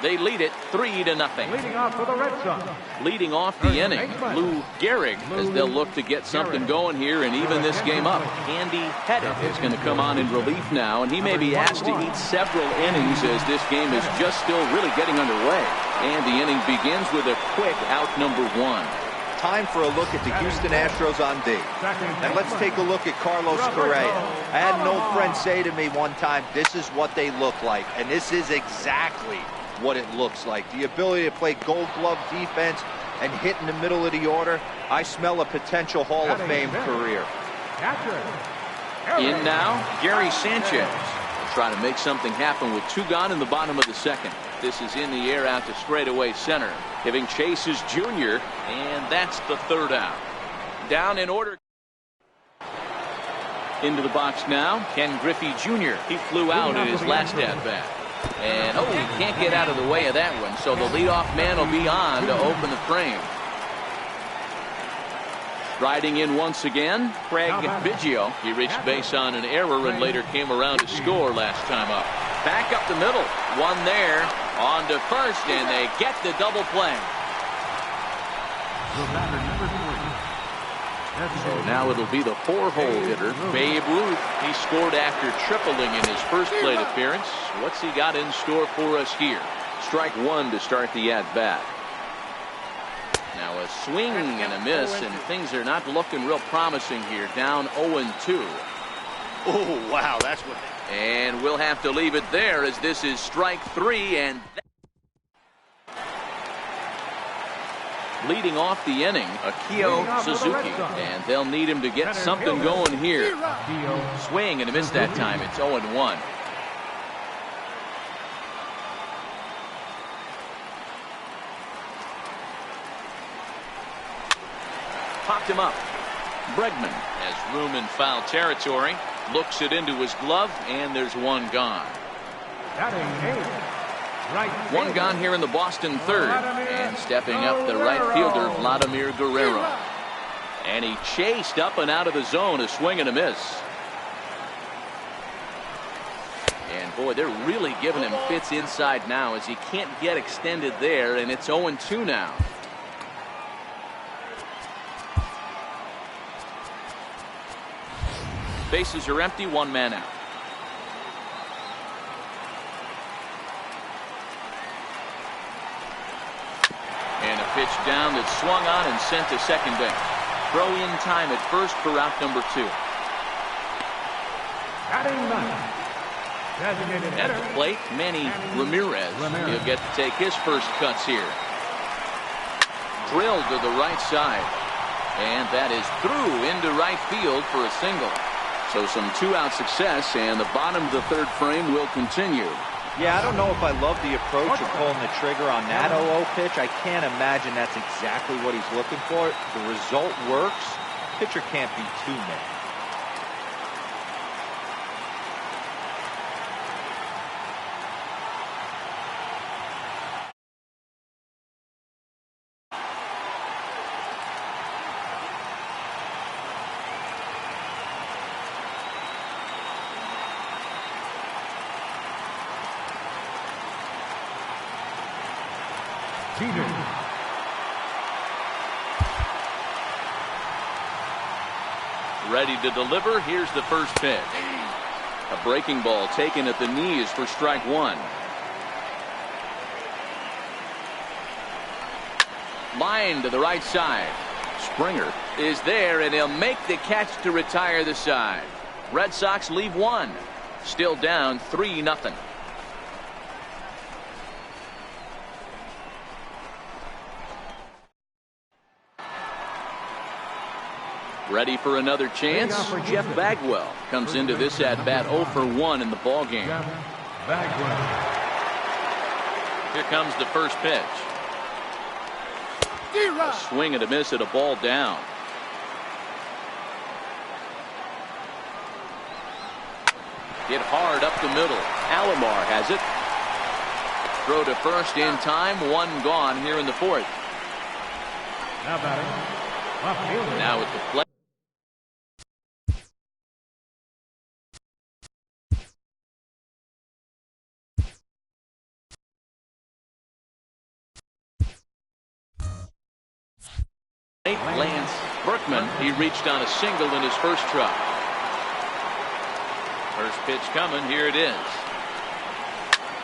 They lead it 3-0.
Leading off for the Red Sox.
Leading off the inning, Lou Gehrig, as they'll look to get something going here and even this game up. Andy Pettit is going to come on in relief now, and he may be asked to eat several innings as this game is just still really getting underway. And the inning begins with a quick out number 1.
Time for a look at the Houston Astros on D. And let's take a look at Carlos Correa. I had an old friend say to me one time, this is what they look like. And this is exactly what it looks like. The ability to play gold glove defense and hit in the middle of the order. I smell a potential Hall of Fame career.
In now, Gary Sanchez will try to make something happen with 2 gone in the bottom of the second. This is in the air out to straightaway center. Giving chase is Junior, and that's the 3rd out. Down in order. Into the box now, Ken Griffey Jr. He flew out in his last at-bat. And, oh, he can't get out of the way of that one, so the leadoff man will be on to open the frame. Riding in once again, Craig Biggio. He reached base on an error and later came around to score last time up. Back up the middle. One there. On to first, and they get the double play. So now it'll be the 4-hole hitter, Babe Ruth. He scored after tripling in his first plate appearance. What's he got in store for us here?
Strike 1 to start the at-bat.
Now a swing and a miss, and things are not looking real promising here. Down 0-2.
Oh, wow, that's what.
And we'll have to leave it there as this is strike 3. And leading off the inning, Akio Suzuki. And they'll need him to get something going here. Swing and a miss that time. It's 0-1. popped him up. Bregman has room in foul territory. Looks it into his glove, and there's one gone. One gone here in the Boston third. And stepping up the right fielder, Vladimir Guerrero. And he chased up and out of the zone, a swing and a miss. And boy, they're really giving him fits inside now as he can't get extended there, and it's 0-2 now. Bases are empty, one man out. And a pitch down that's swung on and sent to second base. Throw in time at first for out number 2. At the plate, Manny Ramirez. He'll get to take his first cuts here. Drilled to the right side. And that is through into right field for a single. So some 2-out success, and the bottom of the third frame will continue.
Yeah, I don't know if I love the approach of pulling the trigger on that 0-0 pitch. I can't imagine that's exactly what he's looking for. The result works. Pitcher can't be too mad.
Ready to deliver. Here's the first pitch. A breaking ball taken at the knees for strike 1. Line to the right side. Springer is there, and he'll make the catch to retire the side. Red Sox leave 1. Still down 3-0. Ready for another chance. Jeff Bagwell comes into this at bat 0 for 1 in the ball game. Here comes the first pitch. A swing and a miss at a ball down. Hit hard up the middle. Alomar has it. Throw to first in time. 1 gone here in the 4th. Now at the plate. Lance Berkman, he reached on a single in his first try. First pitch coming, here it is.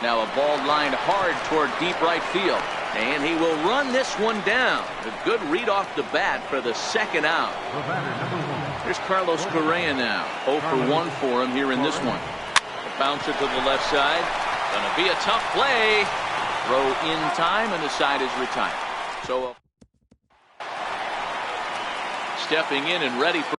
Now a ball lined hard toward deep right field, and he will run this one down. A good read off the bat for the second out. Here's Carlos Correa now. 0 for 1 for him here in this one. The bouncer to the left side. Gonna be a tough play. Throw in time, and the side is retired. So stepping in and ready for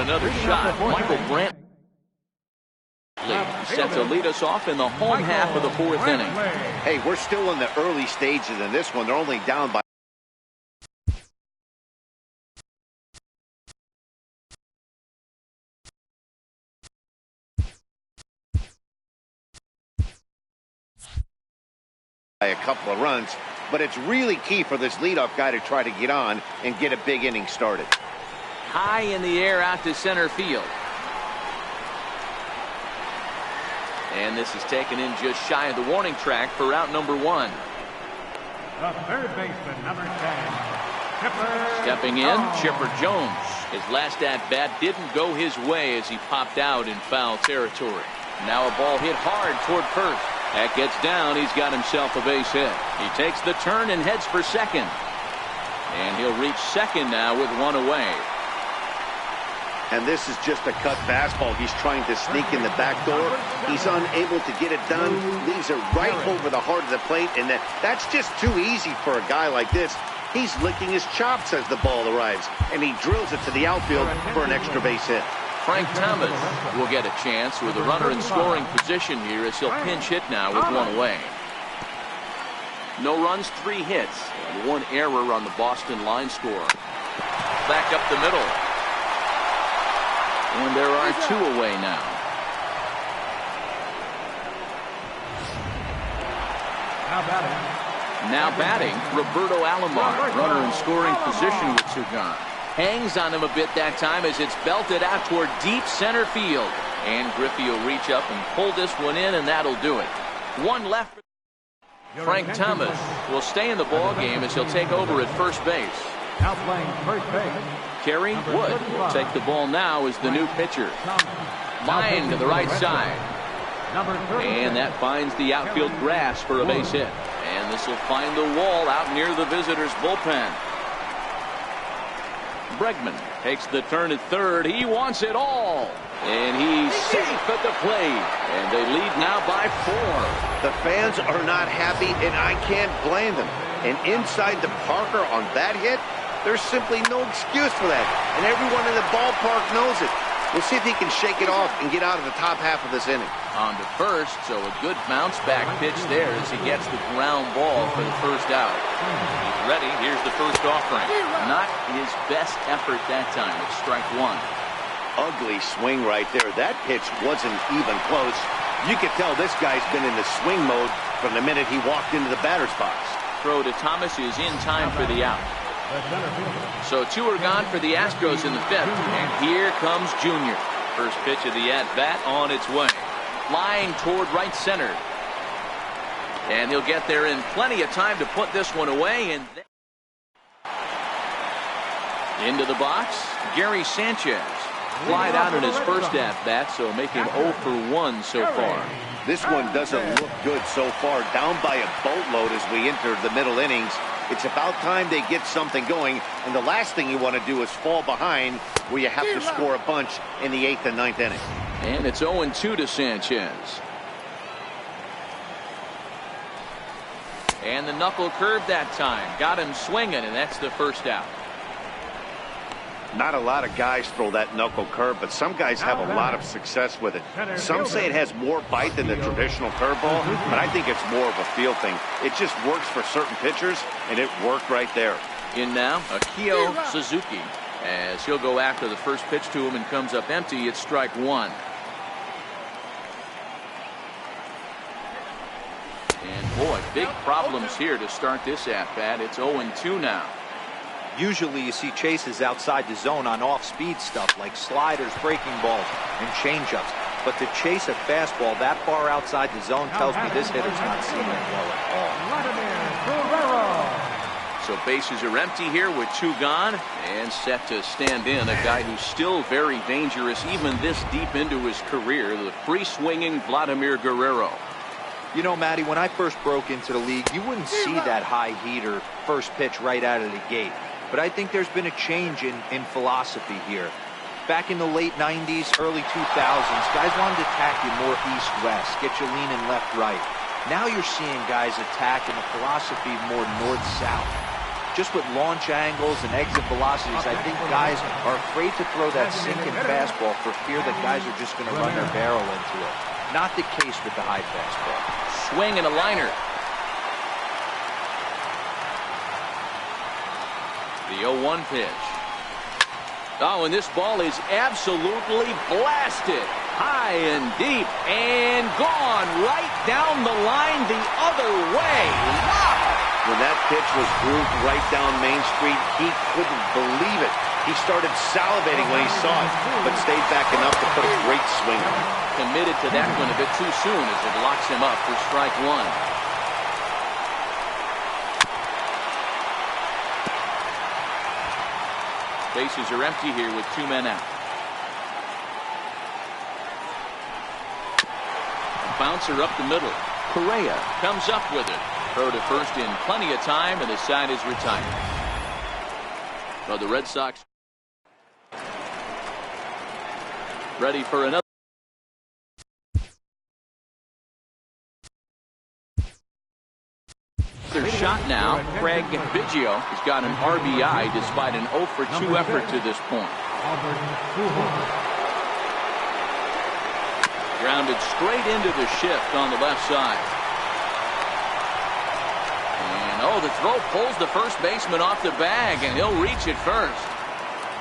another shot. Michael Brandt set to lead us off in the home half of the 4th inning.
Hey, we're still in the early stages in this one. They're only down by a couple of runs, but it's really key for this leadoff guy to try to get on and get a big inning started.
High in the air out to center field. And this is taken in just shy of the warning track for out number 1.
The third baseman, number 10,
Stepping in, Chipper Jones. His last at-bat didn't go his way as he popped out in foul territory. Now a ball hit hard toward first. That gets down. He's got himself a base hit. He takes the turn and heads for second. And he'll reach second now with 1 away.
And this is just a cut fastball. He's trying to sneak in the back door. He's unable to get it done. Leaves it right over the heart of the plate. And that's just too easy for a guy like this. He's licking his chops as the ball arrives. And he drills it to the outfield for an extra base hit.
Frank Thomas will get a chance with a runner in scoring position here as he'll pinch hit now with one away. No runs, 3 hits, and 1 error on the Boston line score. Back up the middle. And there are 2 away now. Now batting, Roberto Alomar, runner in scoring position with 2 gone. Hangs on him a bit that time as it's belted out toward deep center field. And Griffey will reach up and pull this one in, and that'll do it. 1 left. Frank Thomas will stay in the ball game as he'll take over at first base.
Now playing first base.
Kerry Wood will take the ball now as the new pitcher. Line to the right side. And that finds the outfield grass for a base hit. And this will find the wall out near the visitors' bullpen. Bregman takes the turn at third. He wants it all. And he's safe at the plate. And they lead now by 4.
The fans are not happy, and I can't blame them. And inside the Parker on that hit, there's simply no excuse for that. And everyone in the ballpark knows it. We'll see if he can shake it off and get out of the top half of this inning.
On to first, so a good bounce back pitch there as he gets the ground ball for the first out. He's ready. Here's the first offering. Not his best effort that time. It's strike 1.
Ugly swing right there. That pitch wasn't even close. You could tell this guy's been in the swing mode from the minute he walked into the batter's box.
Throw to Thomas is in time for the out. So 2 are gone for the Astros in the 5th. And here comes Junior. First pitch of the at-bat on its way. Flying toward right center. And he'll get there in plenty of time to put this one away. And into the box, Gary Sanchez. Flied out in his first at-bat, so make him 0 for 1 so far.
This one doesn't look good so far. Down by a boatload as we enter the middle innings. It's about time they get something going, and the last thing you want to do is fall behind where you have to score a bunch in the 8th and 9th inning.
And it's 0-2 to Sanchez. And the knuckle curve that time. Got him swinging, and that's the first out.
Not a lot of guys throw that knuckle curve, but some guys have a lot of success with it. Some say it has more bite than the traditional curveball, but I think it's more of a feel thing. It just works for certain pitchers, and it worked right there.
In now, Akio Suzuki, as he'll go after the first pitch to him and comes up empty. It's strike 1. And boy, big problems here to start this at-bat. It's 0-2 now.
Usually you see chases outside the zone on off-speed stuff like sliders, breaking balls, and changeups. But to chase a fastball that far outside the zone tells me this hitter's not seeing it well at all.
So bases are empty here with 2 gone and set to stand in a guy who's still very dangerous even this deep into his career, the free-swinging Vladimir Guerrero.
You know, Matty, when I first broke into the league, you wouldn't see that high heater first pitch right out of the gate. But I think there's been a change in philosophy here. Back in the late 90s, early 2000s, guys wanted to attack you more east-west, get you leaning left-right. Now you're seeing guys attack in a philosophy more north-south. Just with launch angles and exit velocities, I think guys are afraid to throw that sinking fastball for fear that guys are just going to run their barrel into it. Not the case with the high fastball.
Swing and a liner. The 0-1 pitch. Oh, and this ball is absolutely blasted. High and deep and gone right down the line the other way. Wow!
When that pitch was grooved right down Main Street, he couldn't believe it. He started salivating when he saw it, but stayed back enough to put a great swing on it.
Committed to that one a bit too soon as it locks him up for strike 1. Bases are empty here with 2 men out. Bouncer up the middle. Correa comes up with it. Throw to first in plenty of time, and the side is retired. Well, the Red Sox ready for another. Their shot now. Craig Biggio has got an RBI despite an 0 for 2 effort to this point. Grounded straight into the shift on the left side. And oh, the throw pulls the first baseman off the bag, and he'll reach it first.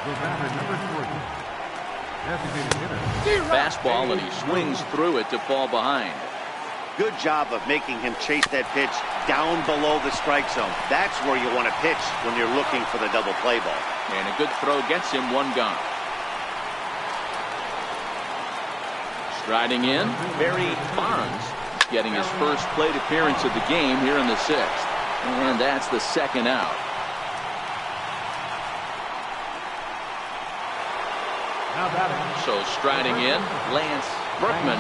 The batter, number 40. Designated hitter.
Fastball, and he swings through it to fall behind.
Good job of making him chase that pitch down below the strike zone. That's where you want to pitch when you're looking for the double play ball.
And a good throw gets him one gone. Striding in, Barry Bonds getting his first plate appearance of the game here in the 6th. And that's the second out.
Now batting.
So striding in, Lance Berkman.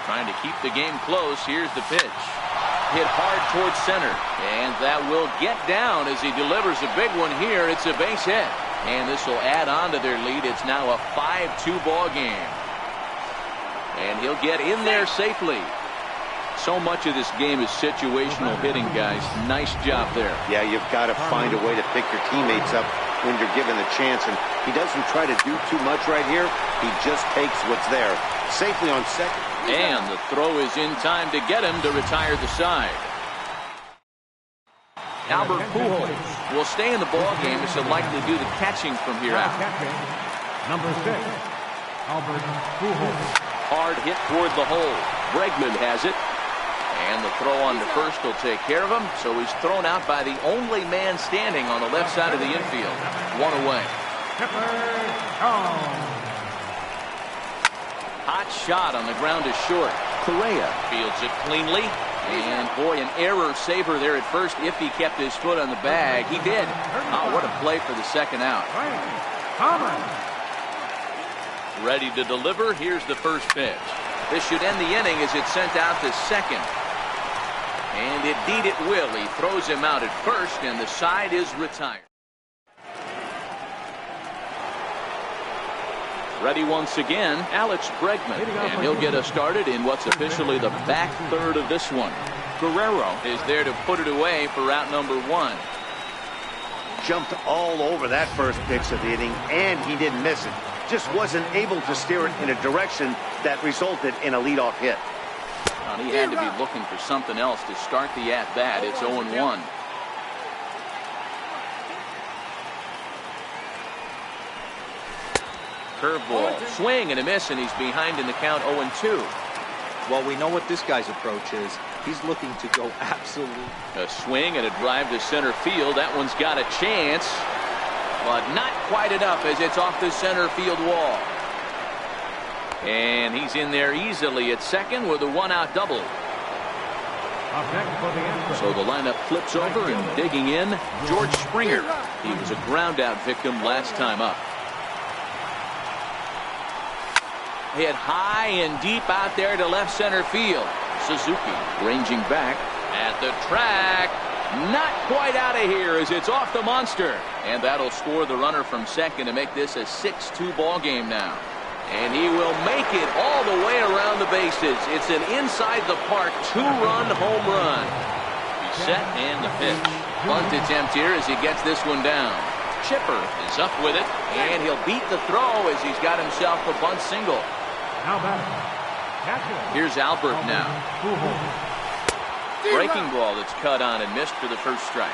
Trying to keep the game close. Here's the pitch. Hit hard towards center. And that will get down as he delivers a big one here. It's a base hit. And this will add on to their lead. It's now a 5-2 ball game. And he'll get in there safely. So much of this game is situational hitting, guys. Nice job there.
Yeah, you've got to find a way to pick your teammates up when you're given the chance. And he doesn't try to do too much right here. He just takes what's there. Safely on second.
And the throw is in time to get him to retire the side. Albert Pujols will stay in the ball game as he'll likely do the catching from here out.
Number 6, Albert Pujols.
Hard hit toward the hole. Bregman has it. And the throw on to first will take care of him. So he's thrown out by the only man standing on the left side of the infield. One away. Hot shot on the ground is short. Correa fields it cleanly. And boy, an error saver there at first if he kept his foot on the bag. He did. Oh, what a play for the second out. Ready to deliver. Here's the first pitch. This should end the inning as it's sent out to second. And indeed it will. He throws him out at first, and the side is retired. Ready once again, Alex Bregman. And he'll get us started in what's officially the back third of this one. Guerrero is there to put it away for out number 1.
Jumped all over that first pitch of the inning, and he didn't miss it. Just wasn't able to steer it in a direction that resulted in a leadoff hit.
Well, he had to be looking for something else to start the at-bat. It's 0-1. Curveball, swing and a miss, and he's behind in the count 0-2.
Well, we know what this guy's approach is. He's looking to go absolutely.
A swing and a drive to center field. That one's got a chance, but not quite enough as it's off the center field wall. And he's in there easily at second with a 1-out double. So the lineup flips over, and digging in, George Springer. He was a ground-out victim last time up. Hit high and deep out there to left center field. Suzuki ranging back at the track. Not quite out of here as it's off the monster. And that'll score the runner from second to make this a 6-2 ball game now. And he will make it all the way around the bases. It's an inside the park 2-run home run. He's set and the pitch. Bunt attempt here as he gets this one down. Chipper is up with it, and he'll beat the throw as he's got himself a bunt single. Here's Albert now. Breaking ball that's cut on and missed for the first strike.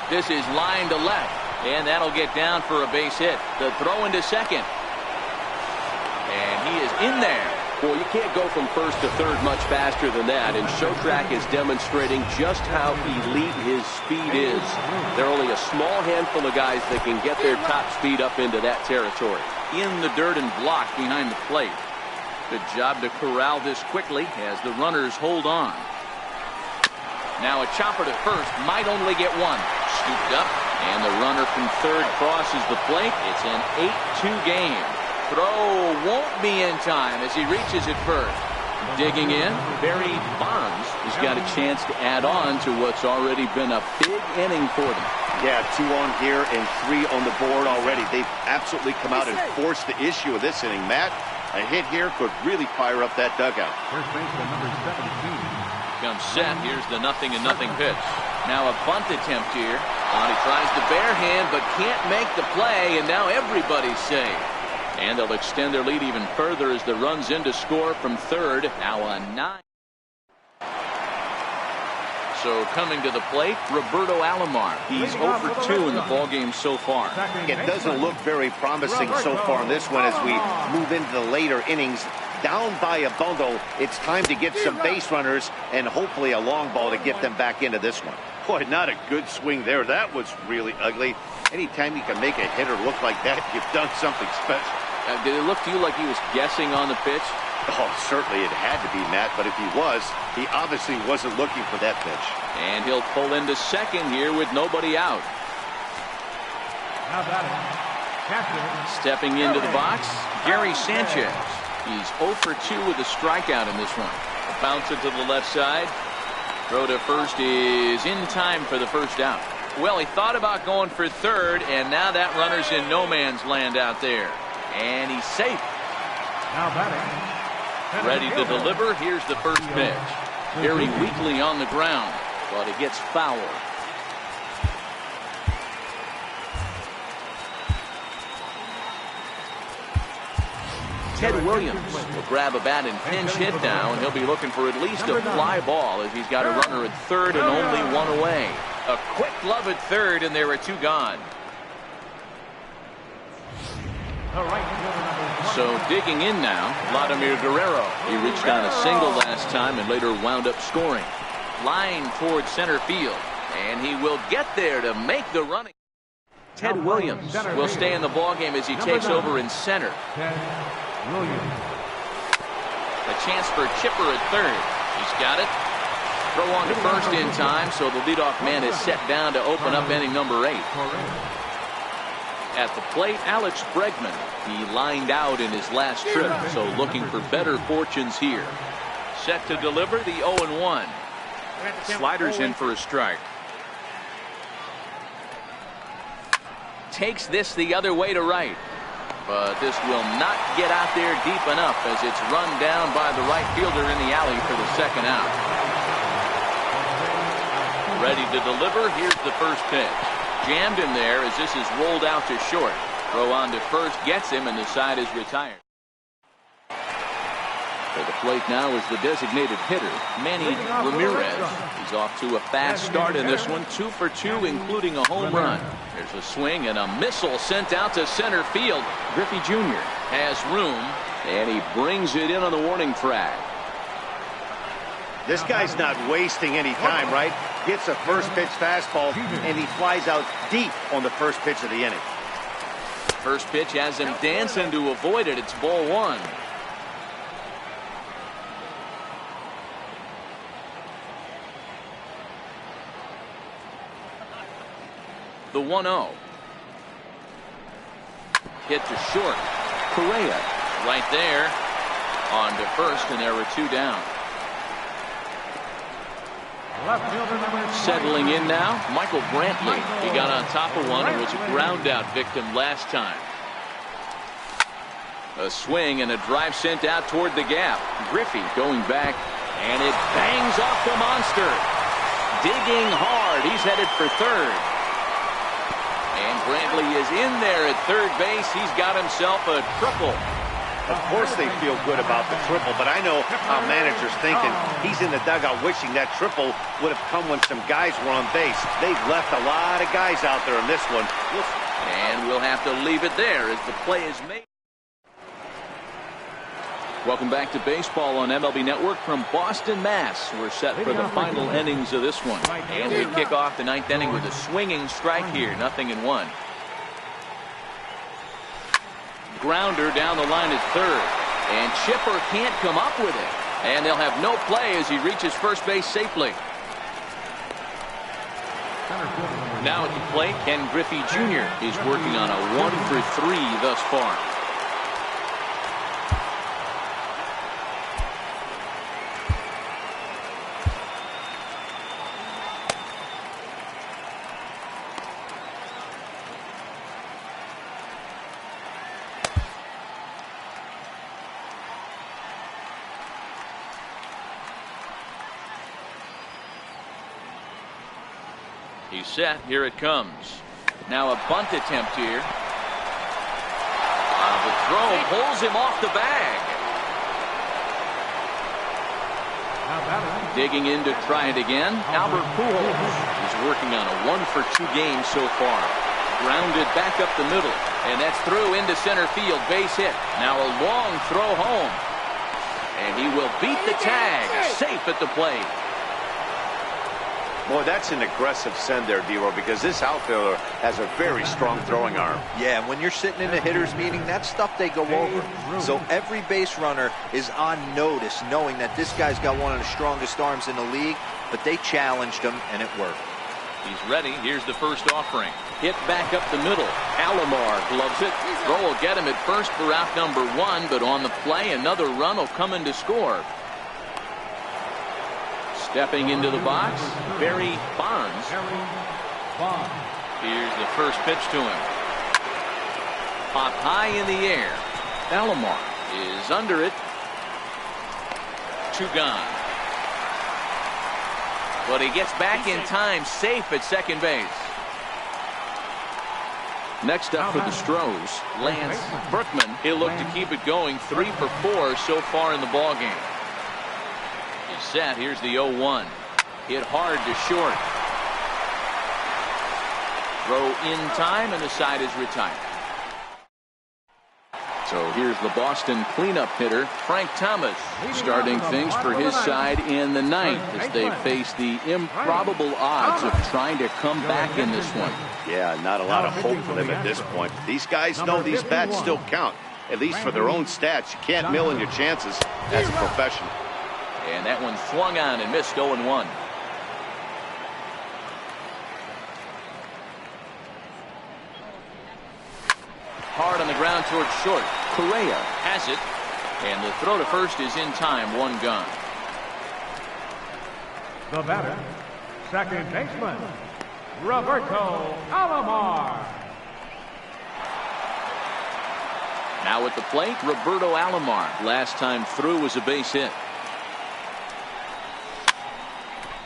This is line to left, and that'll get down for a base hit. The throw into second. And he is in there.
Well, you can't go from first to third much faster than that, and Showtrack is demonstrating just how elite his speed is. There are only a small handful of guys that can get their top speed up into that territory.
In the dirt and blocked behind the plate. Good job to corral this quickly as the runners hold on. Now a chopper to first, might only get one. Scooped up, and the runner from third crosses the plate. It's an 8-2 game. Throw won't be in time as he reaches it first. Digging in, Barry Bonds has got a chance to add on to what's already been a big inning for them.
Yeah, 2 on here and 3 on the board already. They've absolutely come out and forced the issue of this inning. Matt, a hit here could really fire up that dugout.
First baseman number 17.
Comes set. Here's the 0-0 pitch. Now a bunt attempt here. Well, he tries the bare hand, but can't make the play, and now everybody's safe. And they'll extend their lead even further as the runs in to score from third. Now a 9. So coming to the plate, Roberto Alomar. He's 0 for 2 in the ballgame so far.
It doesn't look very promising so far in this one as we move into the later innings. Down by a bundle, it's time to get some base runners and hopefully a long ball to get them back into this one. Boy, not a good swing there. That was really ugly. Anytime you can make a hitter look like that, you've done something special.
Did it look to you like he was guessing on the pitch?
Oh, certainly it had to be, Matt, but if he was, he obviously wasn't looking for that pitch.
And he'll pull into second here with nobody out.
Now batting, catcher.
Stepping into the box, Gary Sanchez. He's 0 for 2 with a strikeout in this one. Bounce it to the left side. Throw to first is in time for the first out. Well, he thought about going for third, and now that runner's in no man's land out there. And he's safe.
Now batting.
Ready to deliver. Here's the first pitch. Very weakly on the ground, but it gets foul. Ted Williams will grab a bat and pinch hit now, and he'll be looking for at least a fly ball as he's got a runner at third and only one away. A quick glove at third, and there are 2 gone. So digging in now, Vladimir Guerrero. He reached on a single last time and later wound up scoring. Line towards center field, and he will get there to make the running. Ted Williams will stay in the ballgame as he takes over in center. A chance for Chipper at third. He's got it. Throw on to first in time, so the leadoff man is set down to open up inning number 8. At the plate, Alex Bregman. He lined out in his last trip, so looking for better fortunes here. Set to deliver the 0-1. Sliders in for a strike. Takes this the other way to right. But this will not get out there deep enough as it's run down by the right fielder in the alley for the second out. Ready to deliver. Here's the first pitch. Jammed him there as this is rolled out to short. Throw on to first gets him, and the side is retired. For the plate now is the designated hitter, Manny Ramirez. He's off to a fast start in this one, 2 for 2, including a home run. There's a swing and a missile sent out to center field. Griffey Jr. has room, and he brings it in on the warning track.
This guy's not wasting any time, right? Gets a first pitch fastball, and he flies out deep on the first pitch of the inning.
First pitch has him dancing to avoid it. It's ball 1. The 1-0. Hit to short. Correa right there. On to first, and there were 2 down. Settling in now, Michael Brantley. He got on top of one and was a ground out victim last time. A swing and a drive sent out toward the gap. Griffey going back, and it bangs off the monster. Digging hard. He's headed for third. And Brantley is in there at third base. He's got himself a triple.
Of course they feel good about the triple, but I know how manager's thinking. He's in the dugout wishing that triple would have come when some guys were on base. They've left a lot of guys out there in this one.
And we'll have to leave it there as the play is made. Welcome back to baseball on MLB Network from Boston, Mass. We're set for the final innings of this one. And we kick off the 9th inning with a swinging strike here, 0-1. Grounder down the line at third, and Chipper can't come up with it, and they'll have no play as he reaches first base safely. Now at the plate, Ken Griffey Jr. is working on a 1 for 3 thus far. He's set. Here it comes. Now a bunt attempt here. The throw pulls him off the bag. Digging in to try it again. Albert Pujols is working on a 1-for-2 game so far. Grounded back up the middle. And that's through into center field. Base hit. Now a long throw home. And he will beat the tag. Safe at the plate.
Boy, that's an aggressive send there, D-Roll, because this outfielder has a very strong throwing arm.
Yeah, and when you're sitting in a hitter's meeting, that's stuff they go over. So every base runner is on notice, knowing that this guy's got one of the strongest arms in the league, but they challenged him, and it worked.
He's ready. Here's the first offering. Hit back up the middle. Alomar gloves it. Throw will get him at first for out number 1, but on the play, another run will come in to score. Stepping into the box, Barry Bonds. Here's the first pitch to him. Popped high in the air. Alomar is under it. 2 gone. But he gets back in time, safe at second base. Next up for the Stros, Lance Berkman. He'll look to keep it going. 3 for 4 so far in the ballgame. He's set. Here's the 0-1. Hit hard to short. Throw in time, and the side is retired. So here's the Boston cleanup hitter, Frank Thomas, starting things for his side in the 9th as they face the improbable odds of trying to come back in this one.
Yeah, not a lot of hope for them at this point. These guys know these bats still count, at least for their own stats. You can't mill in your chances as a professional.
And that one swung on and missed. 0-1. Hard on the ground towards short. Correa has it. And the throw to first is in time. 1 gone.
The batter, second baseman, Roberto Alomar.
Now at the plate, Roberto Alomar. Last time through was a base hit.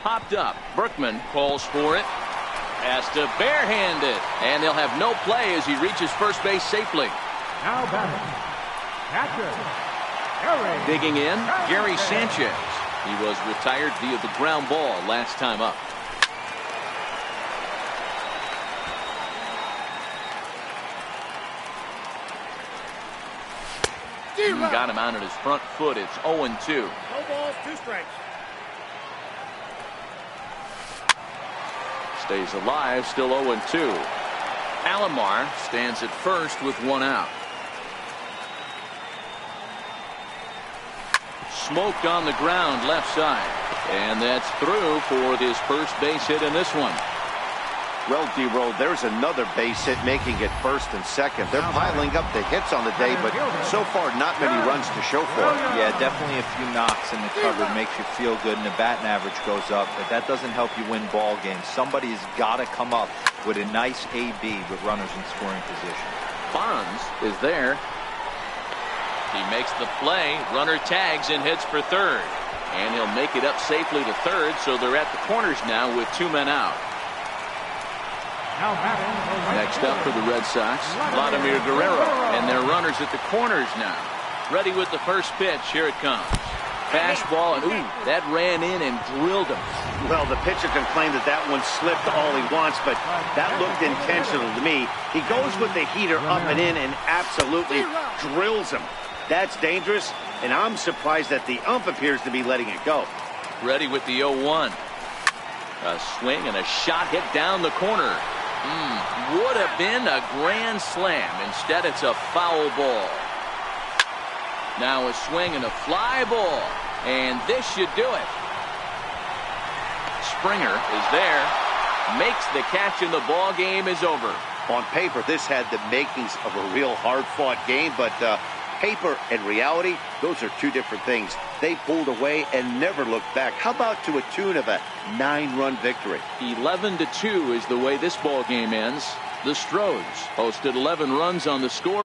Popped up. Berkman calls for it. Has to barehand it. And they'll have no play as he reaches first base safely.
Now batting, catcher, Gary.
Digging in, Gary Sanchez. He was retired via the ground ball last time up. Got him out at his front foot. It's 0-2.
No balls, 2 strikes.
Stays alive, still 0-2. Alomar stands at first with 1 out. Smoked on the ground left side. And that's through for his first base hit in this one.
Well, D-Roll, there's another base hit making it first and second. They're piling up the hits on the day, but so far not many runs to show for it.
Yeah, definitely a few knocks in the cover makes you feel good, and the batting average goes up, but that doesn't help you win ball games. Somebody's got to come up with a nice AB with runners in scoring position.
Bonds is there. He makes the play. Runner tags and heads for third. And he'll make it up safely to third, so they're at the corners now with 2 men out. Next up for the Red Sox, Vladimir Guerrero, and their runners at the corners now. Ready with the first pitch. Here it comes. Fastball, and ooh, that ran in and drilled him.
Well, the pitcher can claim that that one slipped all he wants, but that looked intentional to me. He goes with the heater up and in and absolutely drills him. That's dangerous, and I'm surprised that the ump appears to be letting it go.
Ready with the 0-1. A swing and a shot hit down the corner. Would have been a grand slam. Instead, it's a foul ball. Now a swing and a fly ball. And this should do it. Springer is there. Makes the catch, and the ball game is over.
On paper, this had the makings of a real hard-fought game, but paper and reality, those are 2 different things. They pulled away and never looked back. How about to a tune of a 9-run victory?
11-2 is the way this ball game ends. The Stros posted 11 runs on the score.